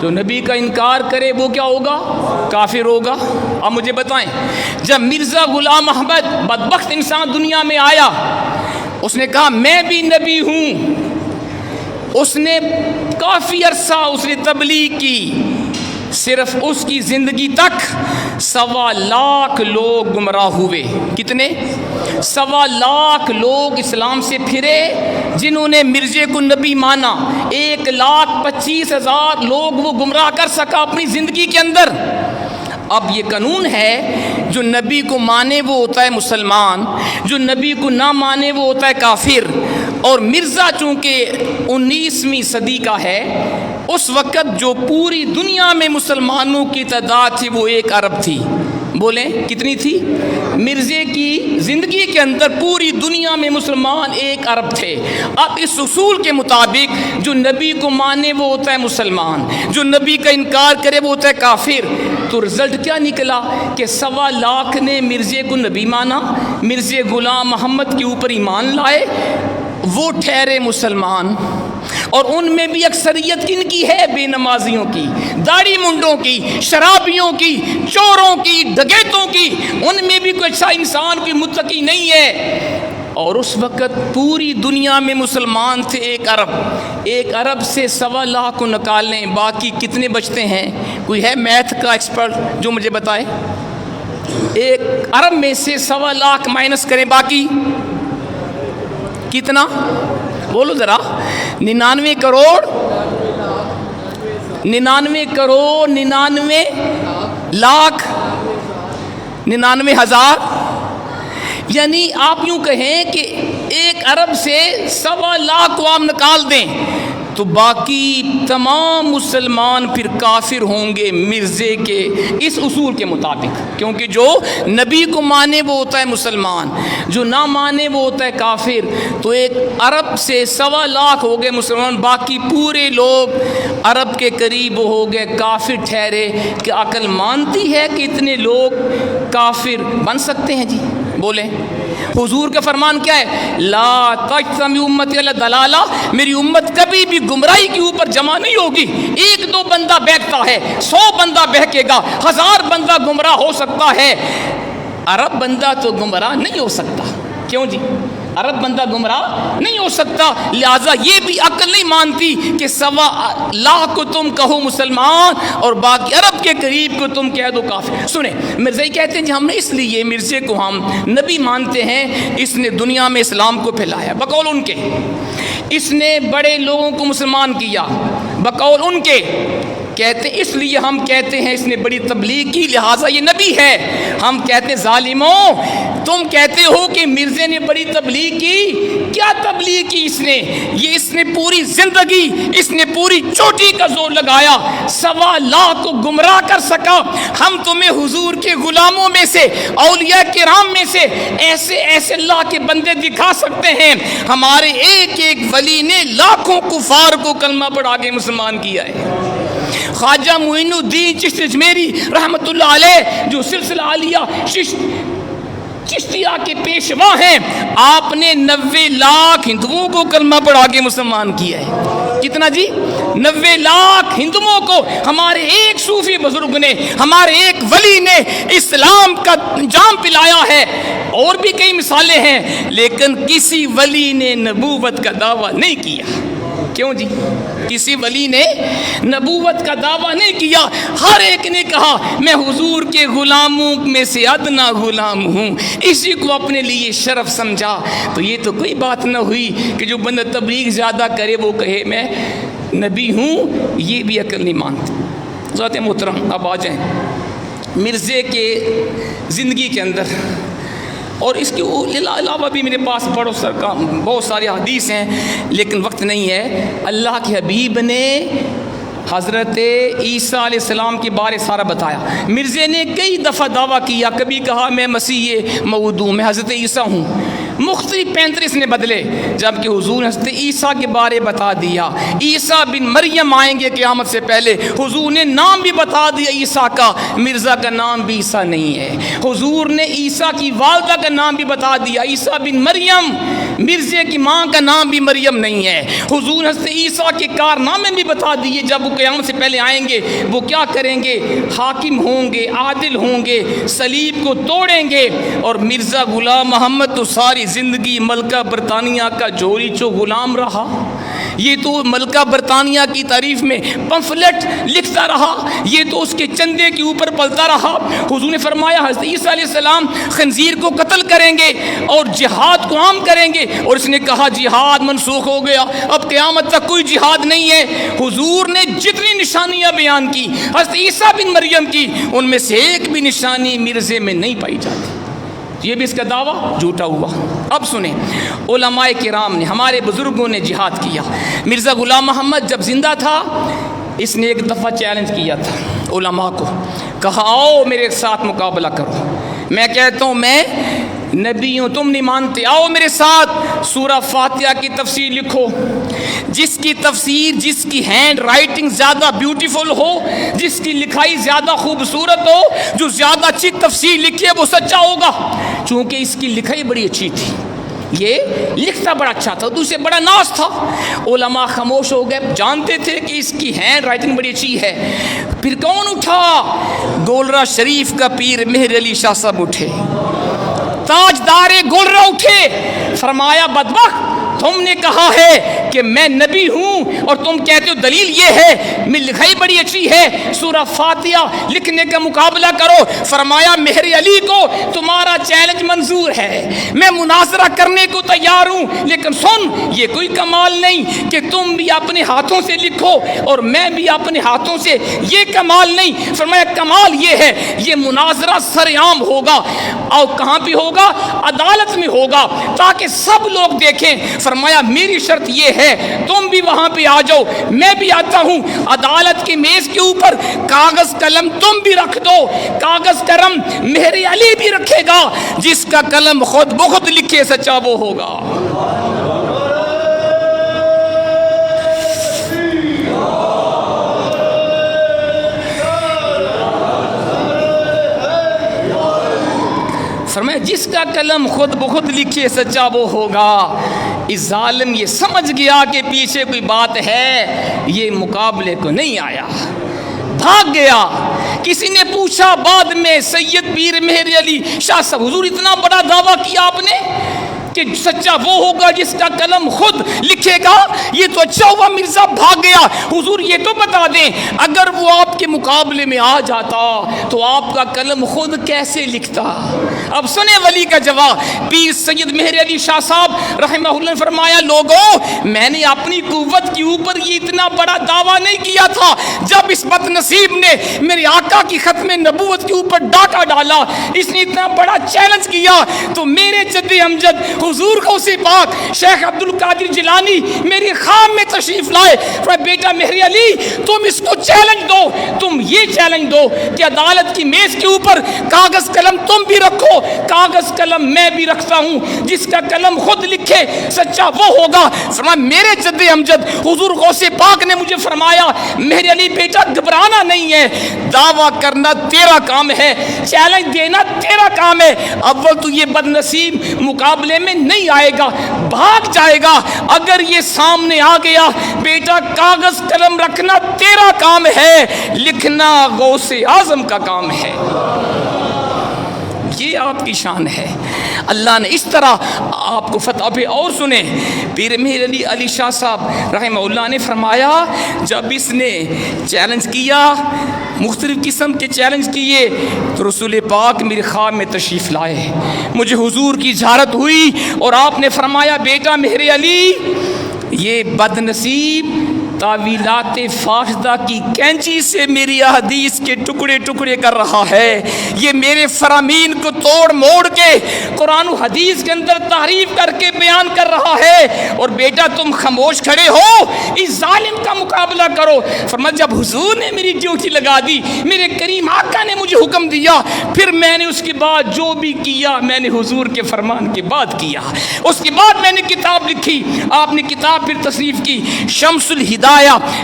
جو نبی کا انکار کرے وہ کیا ہوگا؟ کافر ہوگا۔ اب مجھے بتائیں، جب مرزا غلام احمد بدبخت انسان دنیا میں آیا، اس نے کہا میں بھی نبی ہوں، اس نے کافی عرصہ اس نے تبلیغ کی، صرف اس کی زندگی تک 1.25 لاکھ لوگ گمراہ ہوئے۔ کتنے؟ 1.25 لاکھ لوگ اسلام سے پھرے جنہوں نے مرزے کو نبی مانا۔ 1,25,000 لوگ وہ گمراہ کر سکا اپنی زندگی کے اندر۔ اب یہ قانون ہے، جو نبی کو مانے وہ ہوتا ہے مسلمان، جو نبی کو نہ مانے وہ ہوتا ہے کافر۔ اور مرزا چونکہ 19ویں صدی کا ہے، اس وقت جو پوری دنیا میں مسلمانوں کی تعداد تھی وہ 1 ارب تھی۔ بولیں کتنی تھی؟ مرزے کی زندگی کے اندر پوری دنیا میں مسلمان 1 ارب تھے۔ اب اس اصول کے مطابق جو نبی کو مانے وہ ہوتا ہے مسلمان، جو نبی کا انکار کرے وہ ہوتا ہے کافر۔ تو رزلٹ کیا نکلا کہ 1.25 لاکھ نے مرزے کو نبی مانا، مرزے غلام محمد کے اوپر ایمان لائے، وہ ٹھہرے مسلمان۔ اور ان میں بھی اکثریت کن کی ہے؟ بے نمازیوں کی، داڑھی منڈوں کی، شرابیوں کی، چوروں کی، ڈکیتوں کی۔ ان میں بھی کوئی اچھا انسان، کوئی متقی نہیں ہے۔ اور اس وقت پوری دنیا میں مسلمان تھے 1 ارب۔ 1 ارب سے 1.25 لاکھ کو نکالیں، باقی کتنے بچتے ہیں؟ کوئی ہے میتھ کا ایکسپرٹ جو مجھے بتائے؟ 1 ارب میں سے 1.25 لاکھ مائنس کریں، باقی کتنا؟ بولو ذرا۔ 99 کروڑ 99 لاکھ 99 ہزار، یعنی آپ یوں کہیں کہ 1 ارب سے 1.25 لاکھ کو آپ نکال دیں تو باقی تمام مسلمان پھر کافر ہوں گے مرزے کے اس اصول کے مطابق، کیونکہ جو نبی کو مانے وہ ہوتا ہے مسلمان، جو نہ مانے وہ ہوتا ہے کافر۔ تو 1 ارب سے 1.25 لاکھ ہو گئے مسلمان، باقی پورے لوگ ارب کے قریب ہو گئے کافر ٹھہرے۔ کہ عقل مانتی ہے کہ اتنے لوگ کافر بن سکتے ہیں؟ جی بولیں۔ حضور کا فرمان کیا ہے؟ لا تجتمع امتی علی ضلالہ، میری امت کبھی بھی گمراہی کے اوپر جمع نہیں ہوگی۔ 1-2 بندہ بہکتا ہے، 100 بندہ بہکے گا، 1000 بندہ گمراہ ہو سکتا ہے، عرب بندہ تو گمراہ نہیں ہو سکتا۔ کیوں جی؟ عرب بندہ گمراہ نہیں ہو سکتا، لہٰذا یہ بھی عقل نہیں مانتی کہ 1.25 لاکھ کو تم کہو مسلمان اور باقی عرب کے قریب کو تم کہہ دو کافر۔ سنیں، مرزائی کہتے ہیں جی ہم نے اس لیے مرزے کو ہم نبی مانتے ہیں، اس نے دنیا میں اسلام کو پھیلایا، بقول ان کے اس نے بڑے لوگوں کو مسلمان کیا، بقول ان کے کہتے ہیں اس لیے ہم کہتے ہیں اس نے بڑی تبلیغ کی لہٰذا یہ نبی ہے۔ ہم کہتے ہیں ظالموں، تم کہتے ہو کہ مرزے نے بڑی تبلیغ کی، کیا تبلیغ کی اس نے؟ یہ اس نے پوری زندگی، اس نے پوری چوٹی کا زور لگایا، 1.25 لاکھ کو گمراہ کر سکا۔ ہم تمہیں حضور کے غلاموں میں سے، اولیاء کرام میں سے ایسے ایسے اللہ کے بندے دکھا سکتے ہیں، ہمارے ایک ایک ولی نے لاکھوں کفار کو کلمہ پڑھا کے مسلمان کیا ہے۔ خواجہ معین الدین چشتی اجمیری رحمۃ اللہ علیہ جو سلسلہ عالیہ چشتیہ کے پیشوا ہیں، آپ نے 90 لاکھ ہندوؤں کو کلمہ پڑھا کے مسلمان کیا ہے۔ کتنا جی؟ 90 لاکھ ہندوؤں کو ہمارے ایک صوفی بزرگ نے، ہمارے ایک ولی نے اسلام کا جام پلایا ہے۔ اور بھی کئی مثالیں ہیں، لیکن کسی ولی نے نبوت کا دعویٰ نہیں کیا۔ کیوں جی؟ کسی ولی نے نبوت کا دعویٰ نہیں کیا، ہر ایک نے کہا میں حضور کے غلاموں میں سے ادنا غلام ہوں، اسی کو اپنے لیے شرف سمجھا۔ تو یہ تو کوئی بات نہ ہوئی کہ جو بندہ تبلیغ زیادہ کرے وہ کہے میں نبی ہوں، یہ بھی عقل نہیں مانتی۔ ذات محترم، اب آ جائیں مرزے کے زندگی کے اندر، اور اس کے علاوہ بھی میرے پاس بہت سارے حدیث ہیں، لیکن وقت نہیں ہے۔ اللہ کے حبیب نے حضرت عیسیٰ علیہ السلام کے بارے سارا بتایا۔ مرزے نے کئی دفعہ دعویٰ کیا، کبھی کہا میں مسیح موعود ہوں، میں حضرت عیسیٰ ہوں، مختلف 35 نے بدلے، جبکہ حضور نے حضرت عیسیٰ کے بارے بتا دیا۔ عیسیٰ بن مریم آئیں گے قیامت سے پہلے، حضور نے نام بھی بتا دیا عیسیٰ کا، مرزا کا نام بھی عیسیٰ نہیں ہے۔ حضور نے عیسیٰ کی والدہ کا نام بھی بتا دیا، عیسیٰ بن مریم، مرزے کی ماں کا نام بھی مریم نہیں ہے۔ حضور نے حضرت عیسیٰ کے کارنامے بھی بتا دیے، جب وہ قیامت سے پہلے آئیں گے وہ کیا کریں گے، حاکم ہوں گے، عادل ہوں گے، صلیب کو توڑیں گے۔ اور مرزا غلام محمد تو ساری زندگی ملکہ برطانیہ کا جوری چو غلام رہا، یہ تو ملکہ برطانیہ کی تعریف میں پمفلٹ لکھتا رہا، یہ تو اس کے چندے کے اوپر پلتا رہا۔ حضور نے فرمایا حضرت عیسیٰ علیہ السلام خنزیر کو قتل کریں گے اور جہاد کو عام کریں گے، اور اس نے کہا جہاد منسوخ ہو گیا، اب قیامت تک کوئی جہاد نہیں ہے۔ حضور نے جتنی نشانیاں بیان کی حضرت عیسیٰ بن مریم کی، ان میں سے ایک بھی نشانی مرزے میں نہیں پائی جاتی، یہ بھی اس کا دعویٰ جھوٹا ہوا۔ اب سنیں، علماء کرام نے، ہمارے بزرگوں نے جہاد کیا۔ مرزا غلام محمد جب زندہ تھا، اس نے ایک دفعہ چیلنج کیا تھا علماء کو، کہا آؤ میرے ساتھ مقابلہ کرو، میں کہتا ہوں میں نبی ہوں، تم نہیں مانتے، آؤ میرے ساتھ سورہ فاتحہ کی تفسیر لکھو، جس کی تفسیر، جس کی ہینڈ رائٹنگ زیادہ بیوٹیفل ہو، جس کی لکھائی زیادہ خوبصورت ہو، جو زیادہ اچھی تفسیر لکھے وہ سچا ہوگا۔ چونکہ اس کی لکھائی بڑی اچھی تھی، یہ لکھتا بڑا اچھا تھا، تو اسے بڑا ناز تھا۔ علماء خاموش ہو گئے، جانتے تھے کہ اس کی ہینڈ رائٹنگ بڑی اچھی ہے۔ پھر کون اٹھا؟ گولرا شریف کا پیر مہر علی شاہ صاحب اٹھے، تاجدار گولرا اٹھے، فرمایا بدبخت، تم نے کہا ہے کہ میں نبی ہوں اور تم کہتے ہو دلیل یہ ہے، میں لکھائی بڑی اچھی ہے، سورہ فاتحہ لکھنے کا مقابلہ کرو۔ فرمایا مہر علی کو تمہارا چیلنج منظور ہے، میں مناظرہ کرنے کو تیار ہوں، لیکن سن، یہ کوئی کمال نہیں کہ تم بھی اپنے ہاتھوں سے لکھو اور میں بھی اپنے ہاتھوں سے، یہ کمال نہیں۔ فرمایا کمال یہ ہے، یہ مناظرہ سر عام ہوگا، اور کہاں بھی ہوگا؟ عدالت میں ہوگا، تاکہ سب لوگ دیکھیں۔ فرمایا میری شرط یہ ہے تم بھی وہاں پہ آ جاؤ، میں بھی آتا ہوں، عدالت کی میز کے اوپر کاغذ قلم تم بھی رکھ دو، کاغذ قلم مہر علی بھی رکھے گا، جس کا قلم خود بخود لکھے سچا وہ ہوگا۔ فرمایا جس کا قلم خود بخود لکھے سچا وہ ہوگا۔ اس ظالم یہ سمجھ گیا کہ پیچھے کوئی بات ہے، یہ مقابلے کو نہیں آیا، بھاگ گیا۔ کسی نے پوچھا بعد میں سید پیر مہر علی شاہ صاحب، حضور اتنا بڑا دعویٰ کیا آپ نے کہ سچا وہ ہوگا جس کا قلم خود لکھے گا، یہ تو اچھا ہوا مرزا بھاگ گیا۔ حضور یہ تو بتا دیں اگر وہ آپ کے مقابلے میں آ جاتا تو آپ کا قلم خود کیسے لکھتا؟ اب سنیں ولی کا جواب۔ پیر سید مہر علی شاہ صاحب رحمہ اللہ نے فرمایا لوگوں، میں نے اپنی قوت کے اوپر یہ اتنا بڑا دعویٰ نہیں کیا تھا، جب اس بد نصیب نے میرے آقا کی ختم نبوت کے اوپر ڈاکہ ڈالا، اس نے اتنا بڑا چیلنج کیا، تو میرے جد امجد حضور غوث پاک شیخ عبد القادر جیلانی میری خام میں تشریف لائے۔ بیٹا مہر علی تم اس کو چیلنج دو، تم یہ چیلنج دو کہ عدالت کی میز کے اوپر کاغذ قلم تم بھی رکھو، کاغذ قلم میں بھی رکھتا ہوں، جس کا قلم خود لکھے سچا وہ ہوگا۔ فرمایا میرے جد امجد حضور غوث پاک نے مجھے فرمایا مہر علی بیٹا گھبرانا نہیں ہے، دعویٰ کرنا تیرا کام ہے، چیلنج دینا تیرا کام ہے، اول تو یہ بد نصیب مقابلے میں نہیں آئے گا، بھاگ جائے گا، اگر یہ سامنے آ گیا بیٹا کاغذ قلم رکھنا تیرا کام ہے، لکھنا غوث اعظم کا کام ہے۔ یہ آپ کی شان ہے۔ اللہ نے اس طرح آپ کو فتح پہ اور سنے پیر میر علی شاہ صاحب رحمہ اللہ نے فرمایا جب اس نے چیلنج کیا، مختلف قسم کے چیلنج کیے، تو رسول پاک میرے خواب میں تشریف لائے، مجھے حضور کی زیارت ہوئی اور آپ نے فرمایا بیٹا میرے علی، یہ بد نصیب تعویلات فاسدہ کی کینچی سے میری احادیث کے ٹکڑے ٹکڑے کر رہا ہے، یہ میرے فرامین کو توڑ موڑ کے قرآن و حدیث کے اندر تحریف کر کے بیان کر رہا ہے، اور بیٹا تم خاموش کھڑے ہو، اس ظالم کا مقابلہ کرو۔ فرمایا جب حضور نے میری ڈیوٹی لگا دی، میرے کریم آقا نے مجھے حکم دیا، پھر میں نے اس کے بعد جو بھی کیا میں نے حضور کے فرمان کے بعد کیا۔ اس کے بعد میں نے کتاب لکھی، آپ نے کتاب پھر تصنیف کی شمس الہدایہ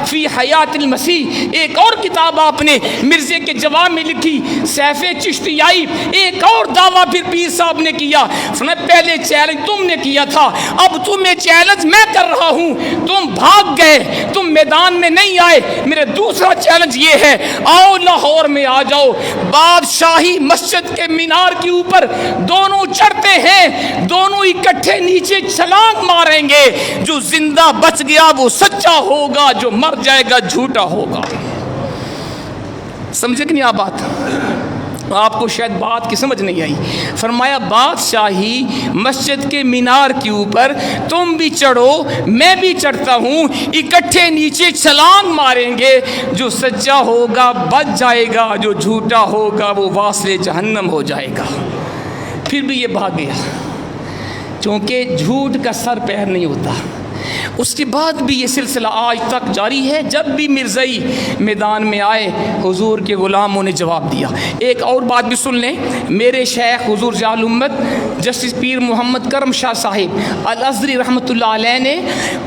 فی حیات المسیح، ایک اور کتاب آپ نے مرزے کے جواب میں لکھی سیف چشتیائی، ایک اور دعویٰ پھر پیر صاحب نے کیا۔ فرمایا پہلے چیلنج تم نے کیا تھا، اب تمہیں چیلنج میں کر رہا ہوں، تم بھاگ گئے، تم میدان میں نہیں آئے، میرا دوسرا چیلنج یہ ہے آؤ لاہور میں آ جاؤ، بادشاہی مسجد کے مینار کے اوپر دونوں چڑھتے ہیں، دونوں اکٹھے نیچے چھلانگ ماریں گے، جو زندہ بچ گیا وہ سچا ہوگا، جو مر جائے گا جھوٹا ہوگا۔ سمجھے کہ نہیں آپ بات؟ آپ کو شاید بات کی سمجھ نہیں آئی۔ فرمایا بادشاہی مسجد کے مینار کے اوپر تم بھی چڑھو میں بھی چڑھتا ہوں، اکٹھے نیچے چھلانگ ماریں گے، جو سچا ہوگا بچ جائے گا، جو جھوٹا ہوگا وہ واصل جہنم ہو جائے گا۔ پھر بھی یہ بھاگ گیا، چونکہ جھوٹ کا سر پیر نہیں ہوتا۔ اس کے بعد بھی یہ سلسلہ آج تک جاری ہے، جب بھی مرزائی میدان میں آئے حضور کے غلاموں نے جواب دیا۔ ایک اور بات بھی سن لیں، میرے شیخ حضور ضیاء الامت جسٹس پیر محمد کرم شاہ صاحب الازہری رحمۃ اللہ علیہ نے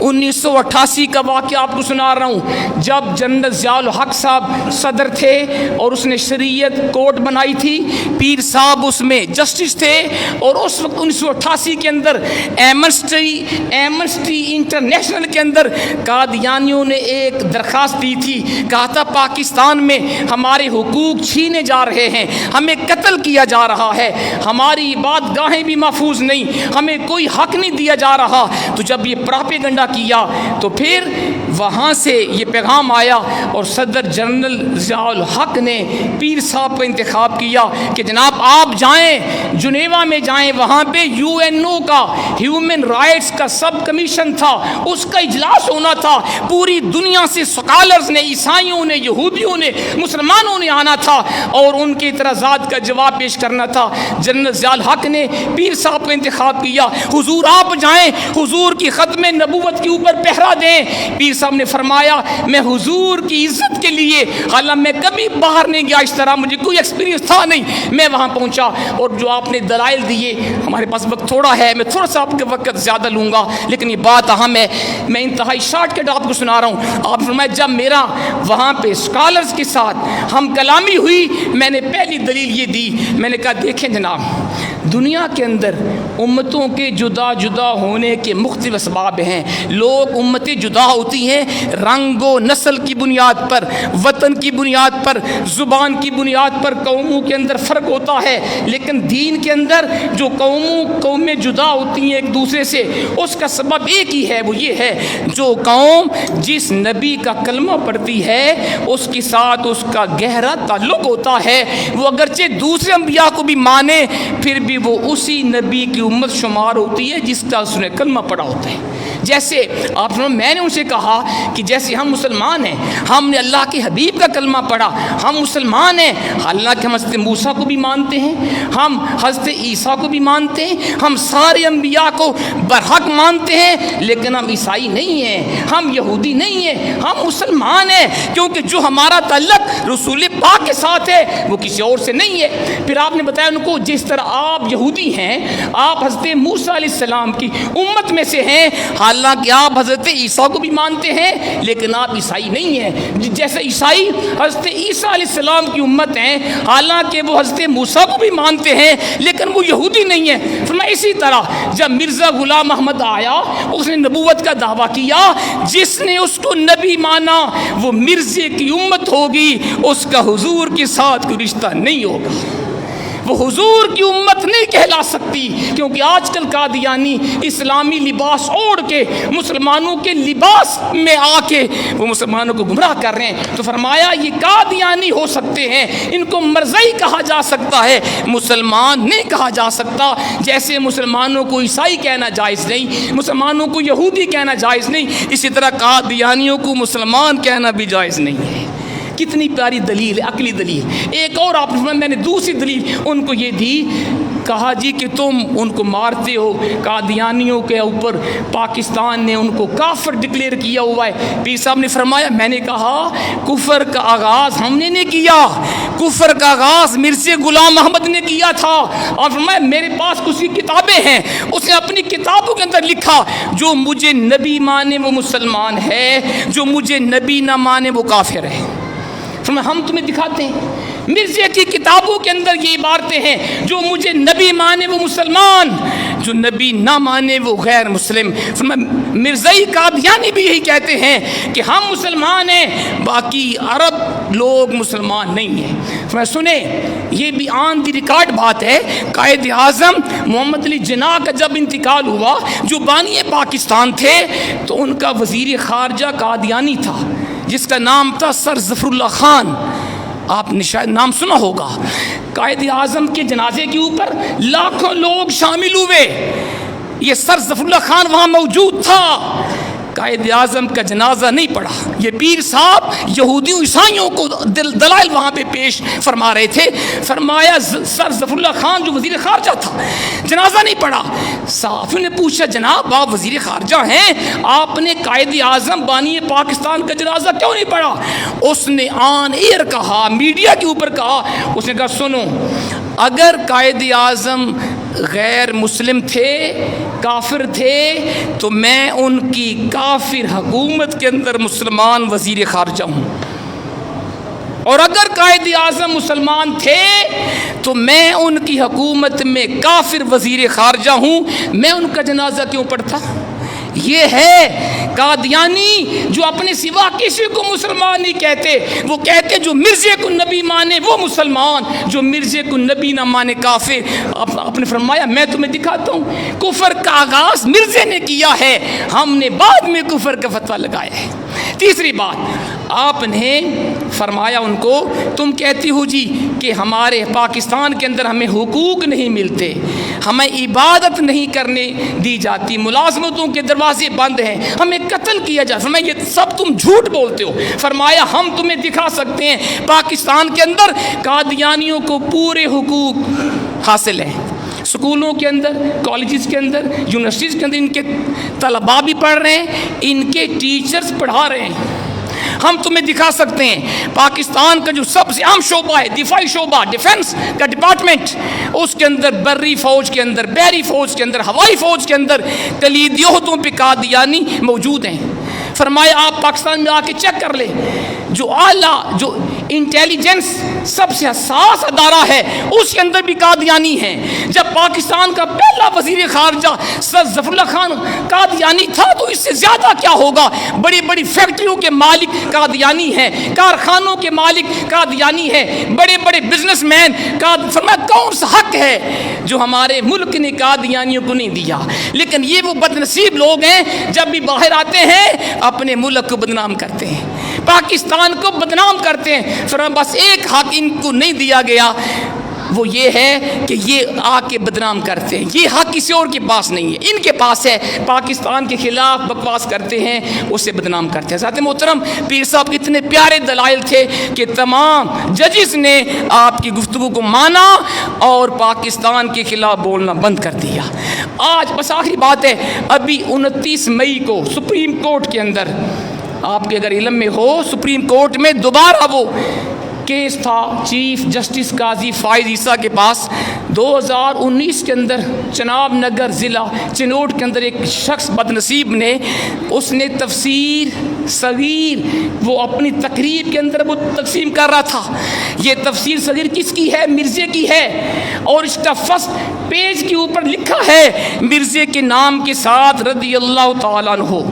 1988 کا واقعہ آپ کو سنا رہا ہوں، جب جنرل ضیاء الحق صاحب صدر تھے اور اس نے شریعت کورٹ بنائی تھی، پیر صاحب اس میں جسٹس تھے، اور اس وقت 1988 کے اندر ایمنسٹی انٹرنیشنل کے اندر قادیانیوں نے ایک درخواست دی تھی، کہا تھا پاکستان میں ہمارے حقوق چھینے جا رہے ہیں، ہمیں قتل کیا جا رہا ہے، ہماری عبادت گاہیں بھی محفوظ نہیں، ہمیں کوئی حق نہیں دیا جا رہا۔ تو جب یہ پراپیگنڈا کیا تو پھر وہاں سے یہ پیغام آیا اور صدر جنرل ضیاء الحق نے پیر صاحب کا انتخاب کیا کہ جناب آپ جائیں جنیوا میں جائیں، وہاں پہ UN کا ہیومن رائٹس کا سب کمیشن تھا، اس کا اجلاس ہونا تھا، پوری دنیا سے سکالرز نے، عیسائیوں نے، یہودیوں نے، مسلمانوں نے آنا تھا اور ان کے اعتراضات کا جواب پیش کرنا تھا۔ جنرل ضیاء الحق نے پیر صاحب کا انتخاب کیا، حضور آپ جائیں، حضور کی ختم نبوت کے اوپر پہرا دیں۔ پیر صاحب نے فرمایا میں حضور کی عزت کے لیے، حالانکہ میں کبھی باہر نہیں گیا، اس طرح مجھے کوئی ایکسپیرینس تھا نہیں، میں وہاں پہنچا اور جو آپ نے دلائل دیے، ہمارے پاس وقت تھوڑا ہے، میں تھوڑا سا آپ کے وقت زیادہ لوں گا لیکن یہ بات اہم ہے، میں انتہائی شارٹ کٹ آپ کو سنا رہا ہوں۔ آپ فرمایا جب میرا وہاں پہ اسکالرز کے ساتھ ہم کلامی ہوئی، میں نے پہلی دلیل یہ دی، میں نے کہا دیکھیں جناب، دنیا کے اندر امتوں کے جدا جدا ہونے کے مختلف اسباب ہیں، لوگ امتیں جدا ہوتی ہیں رنگ و نسل کی بنیاد پر، وطن کی بنیاد پر، زبان کی بنیاد پر، قوموں کے اندر فرق ہوتا ہے، لیکن دین کے اندر جو قومیں جدا ہوتی ہیں ایک دوسرے سے، اس کا سبب ایک ہی ہے، وہ یہ ہے جو قوم جس نبی کا کلمہ پڑھتی ہے اس کے ساتھ اس کا گہرا تعلق ہوتا ہے، وہ اگرچہ دوسرے انبیاء کو بھی مانے پھر بھی وہ اسی نبی کی امت شمار ہوتی ہے جس کا اس نے کلمہ پڑھا ہوتا ہے۔ جیسے آپ میں نے ان سے کہا کہ جیسے ہم مسلمان ہیں، ہم نے اللہ کے حبیب کا کلمہ پڑھا، ہم مسلمان ہیں، حالانکہ ہم حضرت موسیٰ کو بھی مانتے ہیں، ہم حضرت عیسیٰ کو بھی مانتے ہیں، ہم سارے انبیاء کو برحق مانتے ہیں، لیکن ہم عیسائی نہیں ہیں، ہم یہودی نہیں ہیں، ہم مسلمان ہیں، کیونکہ جو ہمارا تعلق رسول پاک کے ساتھ ہے وہ کسی اور سے نہیں ہے۔ پھر آپ نے بتایا ان کو جس طرح آپ یہودی ہیں، آپ حضرت موسیٰ علیہ السلام کی امت میں سے ہیں، حالانکہ آپ حضرت عیسیٰ کو بھی مانتے ہیں لیکن آپ عیسائی نہیں ہیں، جیسے عیسائی حضرت عیسیٰ علیہ السلام کی امت ہیں، حالانکہ وہ حضرت موسیٰ کو بھی مانتے ہیں لیکن وہ یہودی نہیں ہیں۔ فرمایا اسی طرح جب مرزا غلام احمد آیا، اس نے نبوت کا دعویٰ کیا، جس نے اس کو نبی مانا وہ مرزے کی امت ہوگی، اس کا حضور کے ساتھ کوئی رشتہ نہیں ہوگا۔ وہ حضور کی امت نہیں کہلا سکتی، کیونکہ آج کل قادیانی اسلامی لباس اوڑھ کے مسلمانوں کے لباس میں آ کے وہ مسلمانوں کو گمراہ کر رہے ہیں۔ تو فرمایا یہ قادیانی ہو سکتے ہیں، ان کو مرزائی کہا جا سکتا ہے، مسلمان نہیں کہا جا سکتا۔ جیسے مسلمانوں کو عیسائی کہنا جائز نہیں، مسلمانوں کو یہودی کہنا جائز نہیں، اسی طرح قادیانیوں کو مسلمان کہنا بھی جائز نہیں ہے۔ کتنی پیاری دلیل ہے، عقلی دلیل۔ ایک اور آپ نے، میں نے دوسری دلیل ان کو یہ دی، کہا جی کہ تم ان کو مارتے ہو، قادیانیوں کے اوپر پاکستان نے ان کو کافر ڈکلیئر کیا ہوا ہے۔ پیر صاحب نے فرمایا، میں نے کہا کفر کا آغاز ہم نے نہیں کیا، کفر کا آغاز مرزا غلام محمد نے کیا تھا۔ اور فرمایا میرے پاس کچھ کتابیں ہیں، اس نے اپنی کتابوں کے اندر لکھا جو مجھے نبی مانے وہ مسلمان ہے، جو مجھے نبی نہ مانے وہ کافر ہے۔ فرمایا ہم تمہیں دکھاتے ہیں، مرزا کی کتابوں کے اندر یہ عبارتیں ہیں، جو مجھے نبی مانے وہ مسلمان، جو نبی نہ مانے وہ غیر مسلم۔ فرمایا مرزائی قادیانی بھی یہی کہتے ہیں کہ ہم مسلمان ہیں، باقی عرب لوگ مسلمان نہیں ہیں۔ فرمایا سنیں، یہ بھی آن دی ریکارڈ بات ہے، قائد اعظم محمد علی جناح کا جب انتقال ہوا، جو بانی پاکستان تھے، تو ان کا وزیر خارجہ قادیانی تھا، جس کا نام تھا سر ظفر اللہ خان۔ آپ نے شاید نام سنا ہوگا۔ قائد اعظم کے جنازے کے اوپر لاکھوں لوگ شامل ہوئے، یہ سر ظفر اللہ خان وہاں موجود تھا، قائد اعظم کا جنازہ نہیں پڑھا۔ یہ پیر صاحب یہودیوں عیسائیوں کو دلائل وہاں پہ پیش فرما رہے تھے۔ فرمایا سر ظفر اللہ خان جو وزیر خارجہ تھا، جنازہ نہیں پڑھا۔ صحافیوں نے پوچھا جناب آپ وزیر خارجہ ہیں، آپ نے قائد اعظم بانی پاکستان کا جنازہ کیوں نہیں پڑھا؟ اس نے آن ایئر کہا، میڈیا کے اوپر کہا، اس نے کہا سنو، اگر قائد اعظم غیر مسلم تھے، کافر تھے، تو میں ان کی کافر حکومت کے اندر مسلمان وزیر خارجہ ہوں، اور اگر قائد اعظم مسلمان تھے تو میں ان کی حکومت میں کافر وزیر خارجہ ہوں، میں ان کا جنازہ کیوں پڑھتا؟ یہ ہے قادیانی جو اپنے سوا کسی کو مسلمان نہیں کہتے، وہ کہتے جو مرزا کو نبی مانے وہ مسلمان، جو مرزا کو نبی نہ مانے کافر۔ آپ نے فرمایا میں تمہیں دکھاتا ہوں، کفر کا آغاز مرزا نے کیا ہے، ہم نے بعد میں کفر کا فتویٰ لگایا ہے۔ تیسری بات آپ نے فرمایا ان کو، تم کہتی ہو جی کہ ہمارے پاکستان کے اندر ہمیں حقوق نہیں ملتے، ہمیں عبادت نہیں کرنے دی جاتی، ملازمتوں کے دروازے بند ہیں، ہمیں قتل کیا جاتا۔ فرمایا یہ سب تم جھوٹ بولتے ہو۔ فرمایا ہم تمہیں دکھا سکتے ہیں پاکستان کے اندر قادیانیوں کو پورے حقوق حاصل ہیں، سکولوں کے اندر، کالجز کے اندر، یونیورسٹیز کے اندر ان کے طلباء بھی پڑھ رہے ہیں، ان کے ٹیچرز پڑھا رہے ہیں۔ ہم تمہیں دکھا سکتے ہیں پاکستان کا جو سب سے اہم شعبہ ہے دفاعی شعبہ، ڈیفنس کا ڈپارٹمنٹ، اس کے اندر بری فوج کے اندر، بحری فوج کے اندر، ہوائی فوج کے اندر کلیدی عہدوں پہ قادیانی موجود ہیں۔ فرمایا آپ پاکستان میں آ کے چیک کر لیں، جو اعلیٰ جو انٹیلیجنس سب سے حساس ادارہ ہے اس کے اندر بھی قادیانی ہیں۔ جب پاکستان کا پہلا وزیر خارجہ سر ظفر اللہ خان قادیانی تھا تو اس سے زیادہ کیا ہوگا؟ بڑی بڑی فیکٹریوں کے مالک قادیانی ہیں، کارخانوں کے مالک قادیانی ہیں، بڑے بڑے بزنس مین فرمایا کون سا حق ہے جو ہمارے ملک نے قادیانیوں کو نہیں دیا؟ لیکن یہ وہ بد نصیب لوگ ہیں، جب بھی باہر آتے ہیں اپنے ملک کو بدنام کرتے ہیں، پاکستان کو بدنام کرتے ہیں۔ فرمایا بس ایک حق ان کو نہیں دیا گیا، وہ یہ ہے کہ یہ آ کے بدنام کرتے ہیں، یہ حق کسی اور کے پاس نہیں ہے، ان کے پاس ہے، پاکستان کے خلاف بکواس کرتے ہیں، اسے بدنام کرتے ہیں۔ ساتھ محترم پیر صاحب اتنے پیارے دلائل تھے کہ تمام ججز نے آپ کی گفتگو کو مانا اور پاکستان کے خلاف بولنا بند کر دیا۔ آج بس آخری بات ہے، ابھی 29 مئی کو سپریم کورٹ کے اندر، آپ کے اگر علم میں ہو، سپریم کورٹ میں دوبارہ وہ کیس تھا چیف جسٹس قاضی فائز عیسیٰ کے پاس۔ 2019 کے اندر چناب نگر ضلع چنوٹ کے اندر ایک شخص بد نصیب نے، اس نے تفسیر صغیر وہ اپنی تقریر کے اندر وہ تقسیم کر رہا تھا۔ یہ تفسیر صغیر کس کی ہے؟ مرزا کی ہے، اور اس کا فرسٹ پیج کے اوپر لکھا ہے مرزا کے نام کے ساتھ رضی اللہ تعالیٰ عنہ۔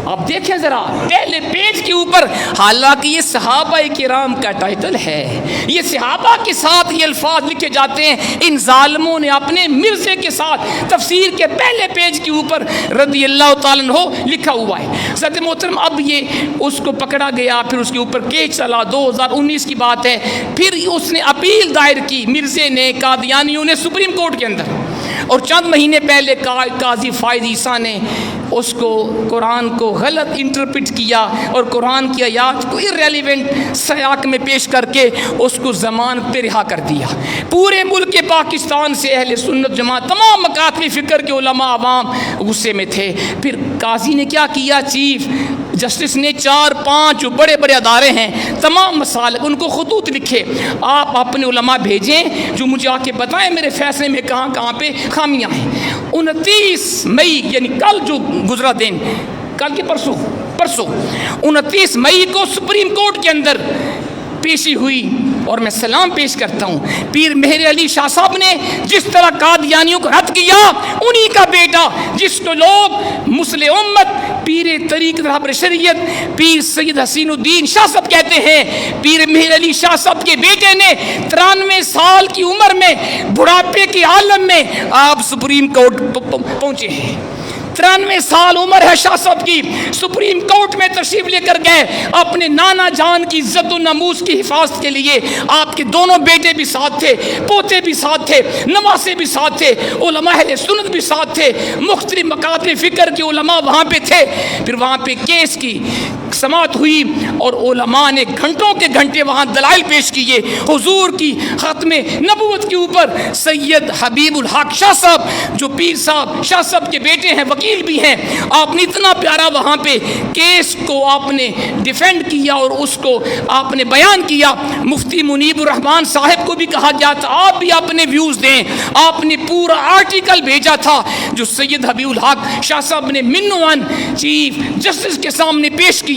آپ دیکھیں ذرا پہلے پیج کے اوپر، حالانکہ یہ صحابہ کرام کا ٹائٹل ہے، یہ صحابہ کے ساتھ یہ الفاظ لکھے جاتے ہیں، ان ظالموں نے اپنے مرزے کے ساتھ تفسیر کے پہلے پیج کے اوپر رضی اللہ تعالیٰ عنہ لکھا ہوا ہے۔ حضرت محترم اب یہ اس کو پکڑا گیا، پھر اس کے اوپر کیس چلا، 2019 کی بات ہے، پھر اس نے اپیل دائر کی مرزے نے، قادیانیوں نے سپریم کورٹ کے اندر، اور چند مہینے پہلے قاضی فائز عیسیٰ نے اس کو قرآن کو غلط انٹرپریٹ کیا اور قرآن کی آیات کو irrelevant سیاق میں پیش کر کے اس کو ضمانت پہ رہا کر دیا۔ پورے ملک پاکستان سے اہل سنت جماعت، تمام مکاتب فکر کے علماء عوام غصے میں تھے۔ پھر قاضی نے کیا کیا، چیف جسٹس نے 4-5 جو بڑے بڑے ادارے ہیں، تمام مسالک ان کو خطوط لکھے، آپ اپنے علماء بھیجیں جو مجھے آ کے بتائیں میرے فیصلے میں کہاں کہاں پہ خامیاں ہیں۔ 29 مئی یعنی کل جو گزرا دن، کل کے پرسوں 29 مئی کو سپریم کورٹ کے اندر پیشی ہوئی، اور میں سلام پیش کرتا ہوں پیر مہر علی شاہ صاحب نے جس طرح قادیانیوں کو رد کیا، انہی کا بیٹا جس کو لوگ مسلم امت، پیر طریقت رہبر شریعت، پیر سید حسین الدین شاہ صاحب کہتے ہیں، پیر مہر علی شاہ صاحب کے بیٹے نے 93 سال کی عمر میں، بڑھاپے کے عالم میں آپ سپریم کورٹ پہنچے ہیں۔ 93 سال عمر ہے شاہ صاحب کی، سپریم کورٹ میں تشریف لے کر گئے، اپنے نانا جان کی عزت و ناموس کی حفاظت کے لیے۔ آپ کے دونوں بیٹے بھی ساتھ تھے، پوتے بھی ساتھ تھے، نواسے بھی ساتھ تھے، علماء اہل سنت بھی ساتھ تھے، مختلف مکاتب فکر کے علماء وہاں پہ تھے۔ پھر وہاں پہ کیس کی سماعت ہوئی اور علماء نے گھنٹوں کے گھنٹے وہاں دلائل پیش کیے حضور کی ختم نبوت کے اوپر۔ سید حبیب الحق شاہ صاحب جو پیر صاحب شاہ صاحب کے بیٹے ہیں، وکیل بھی ہیں، آپ نے اتنا پیارا وہاں پہ کیس کو آپ نے ڈیفینڈ کیا اور اس کو آپ نے بیان کیا۔ مفتی منیب الرحمان صاحب کو بھی کہا گیا تھا آپ بھی اپنے ویوز دیں، آپ نے پورا آرٹیکل بھیجا تھا جو سید حبیب الحق شاہ صاحب نے منوان چیف جسٹس کے سامنے پیش کیا۔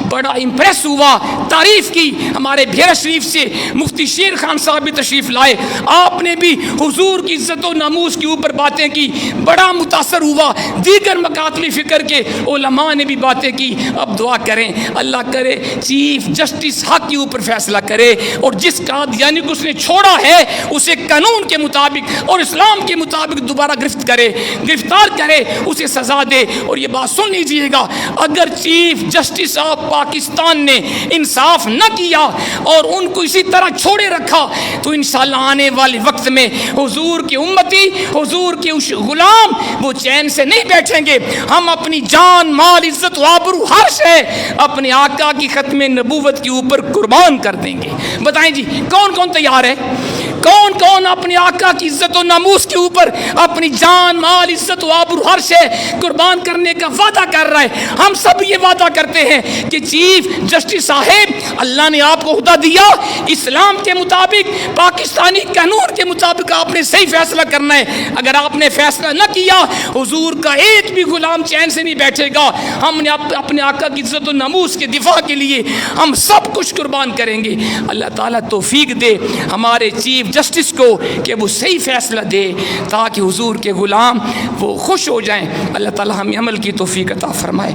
بڑا امپریس ہوا، تعریف کی۔ ہمارے بھیرا شریف سے مفتی شیر خان صاحب بھی تشریف لائے، آپ نے بھی حضور کی عزت و ناموس کے اوپر باتیں کی، بڑا متاثر ہوا۔ دیگر مکاتب فکر کے علماء نے بھی باتیں کی۔ اب دعا کریں اللہ کرے چیف جسٹس حق کے اوپر فیصلہ کرے، اور جس قادیانی کو اس نے چھوڑا ہے اسے قانون کے مطابق اور اسلام کے مطابق دوبارہ گرفتار کرے، اسے سزا دے۔ اور یہ بات سن لیجئے گا، اگر چیف جسٹس آف پاکستان نے انصاف نہ کیا اور ان کو اسی طرح چھوڑے رکھا تو انشاءاللہ آنے والے وقت میں حضور کے امتی، حضور کے غلام وہ چین سے نہیں بیٹھیں گے۔ ہم اپنی جان، مال، عزت و آبرو ہر شے اپنے آقا کی ختم نبوت کے اوپر قربان کر دیں گے۔ بتائیں جی کون کون تیار ہے؟ کون کون اپنے آقا کی عزت و ناموس کے اوپر اپنی جان، مال، عزت و آبرو ہر شے قربان کرنے کا وعدہ کر رہا ہے؟ ہم سب یہ وعدہ کرتے ہیں کہ چیف جسٹس صاحب اللہ نے آپ کو عہدہ دیا، اسلام کے مطابق، پاکستانی قانون کے مطابق آپ نے صحیح فیصلہ کرنا ہے۔ اگر آپ نے فیصلہ نہ کیا حضور کا ایک بھی غلام چین سے نہیں بیٹھے گا۔ ہم نے اپنے آقا کی عزت و ناموس کے دفاع کے لیے ہم سب کچھ قربان کریں گے۔ اللہ تعالیٰ توفیق دے ہمارے چیف جسٹس کو کہ وہ صحیح فیصلہ دے تاکہ حضور کے غلام وہ خوش ہو جائیں۔ اللہ تعالیٰ ہمیں عمل کی توفیق عطا فرمائے۔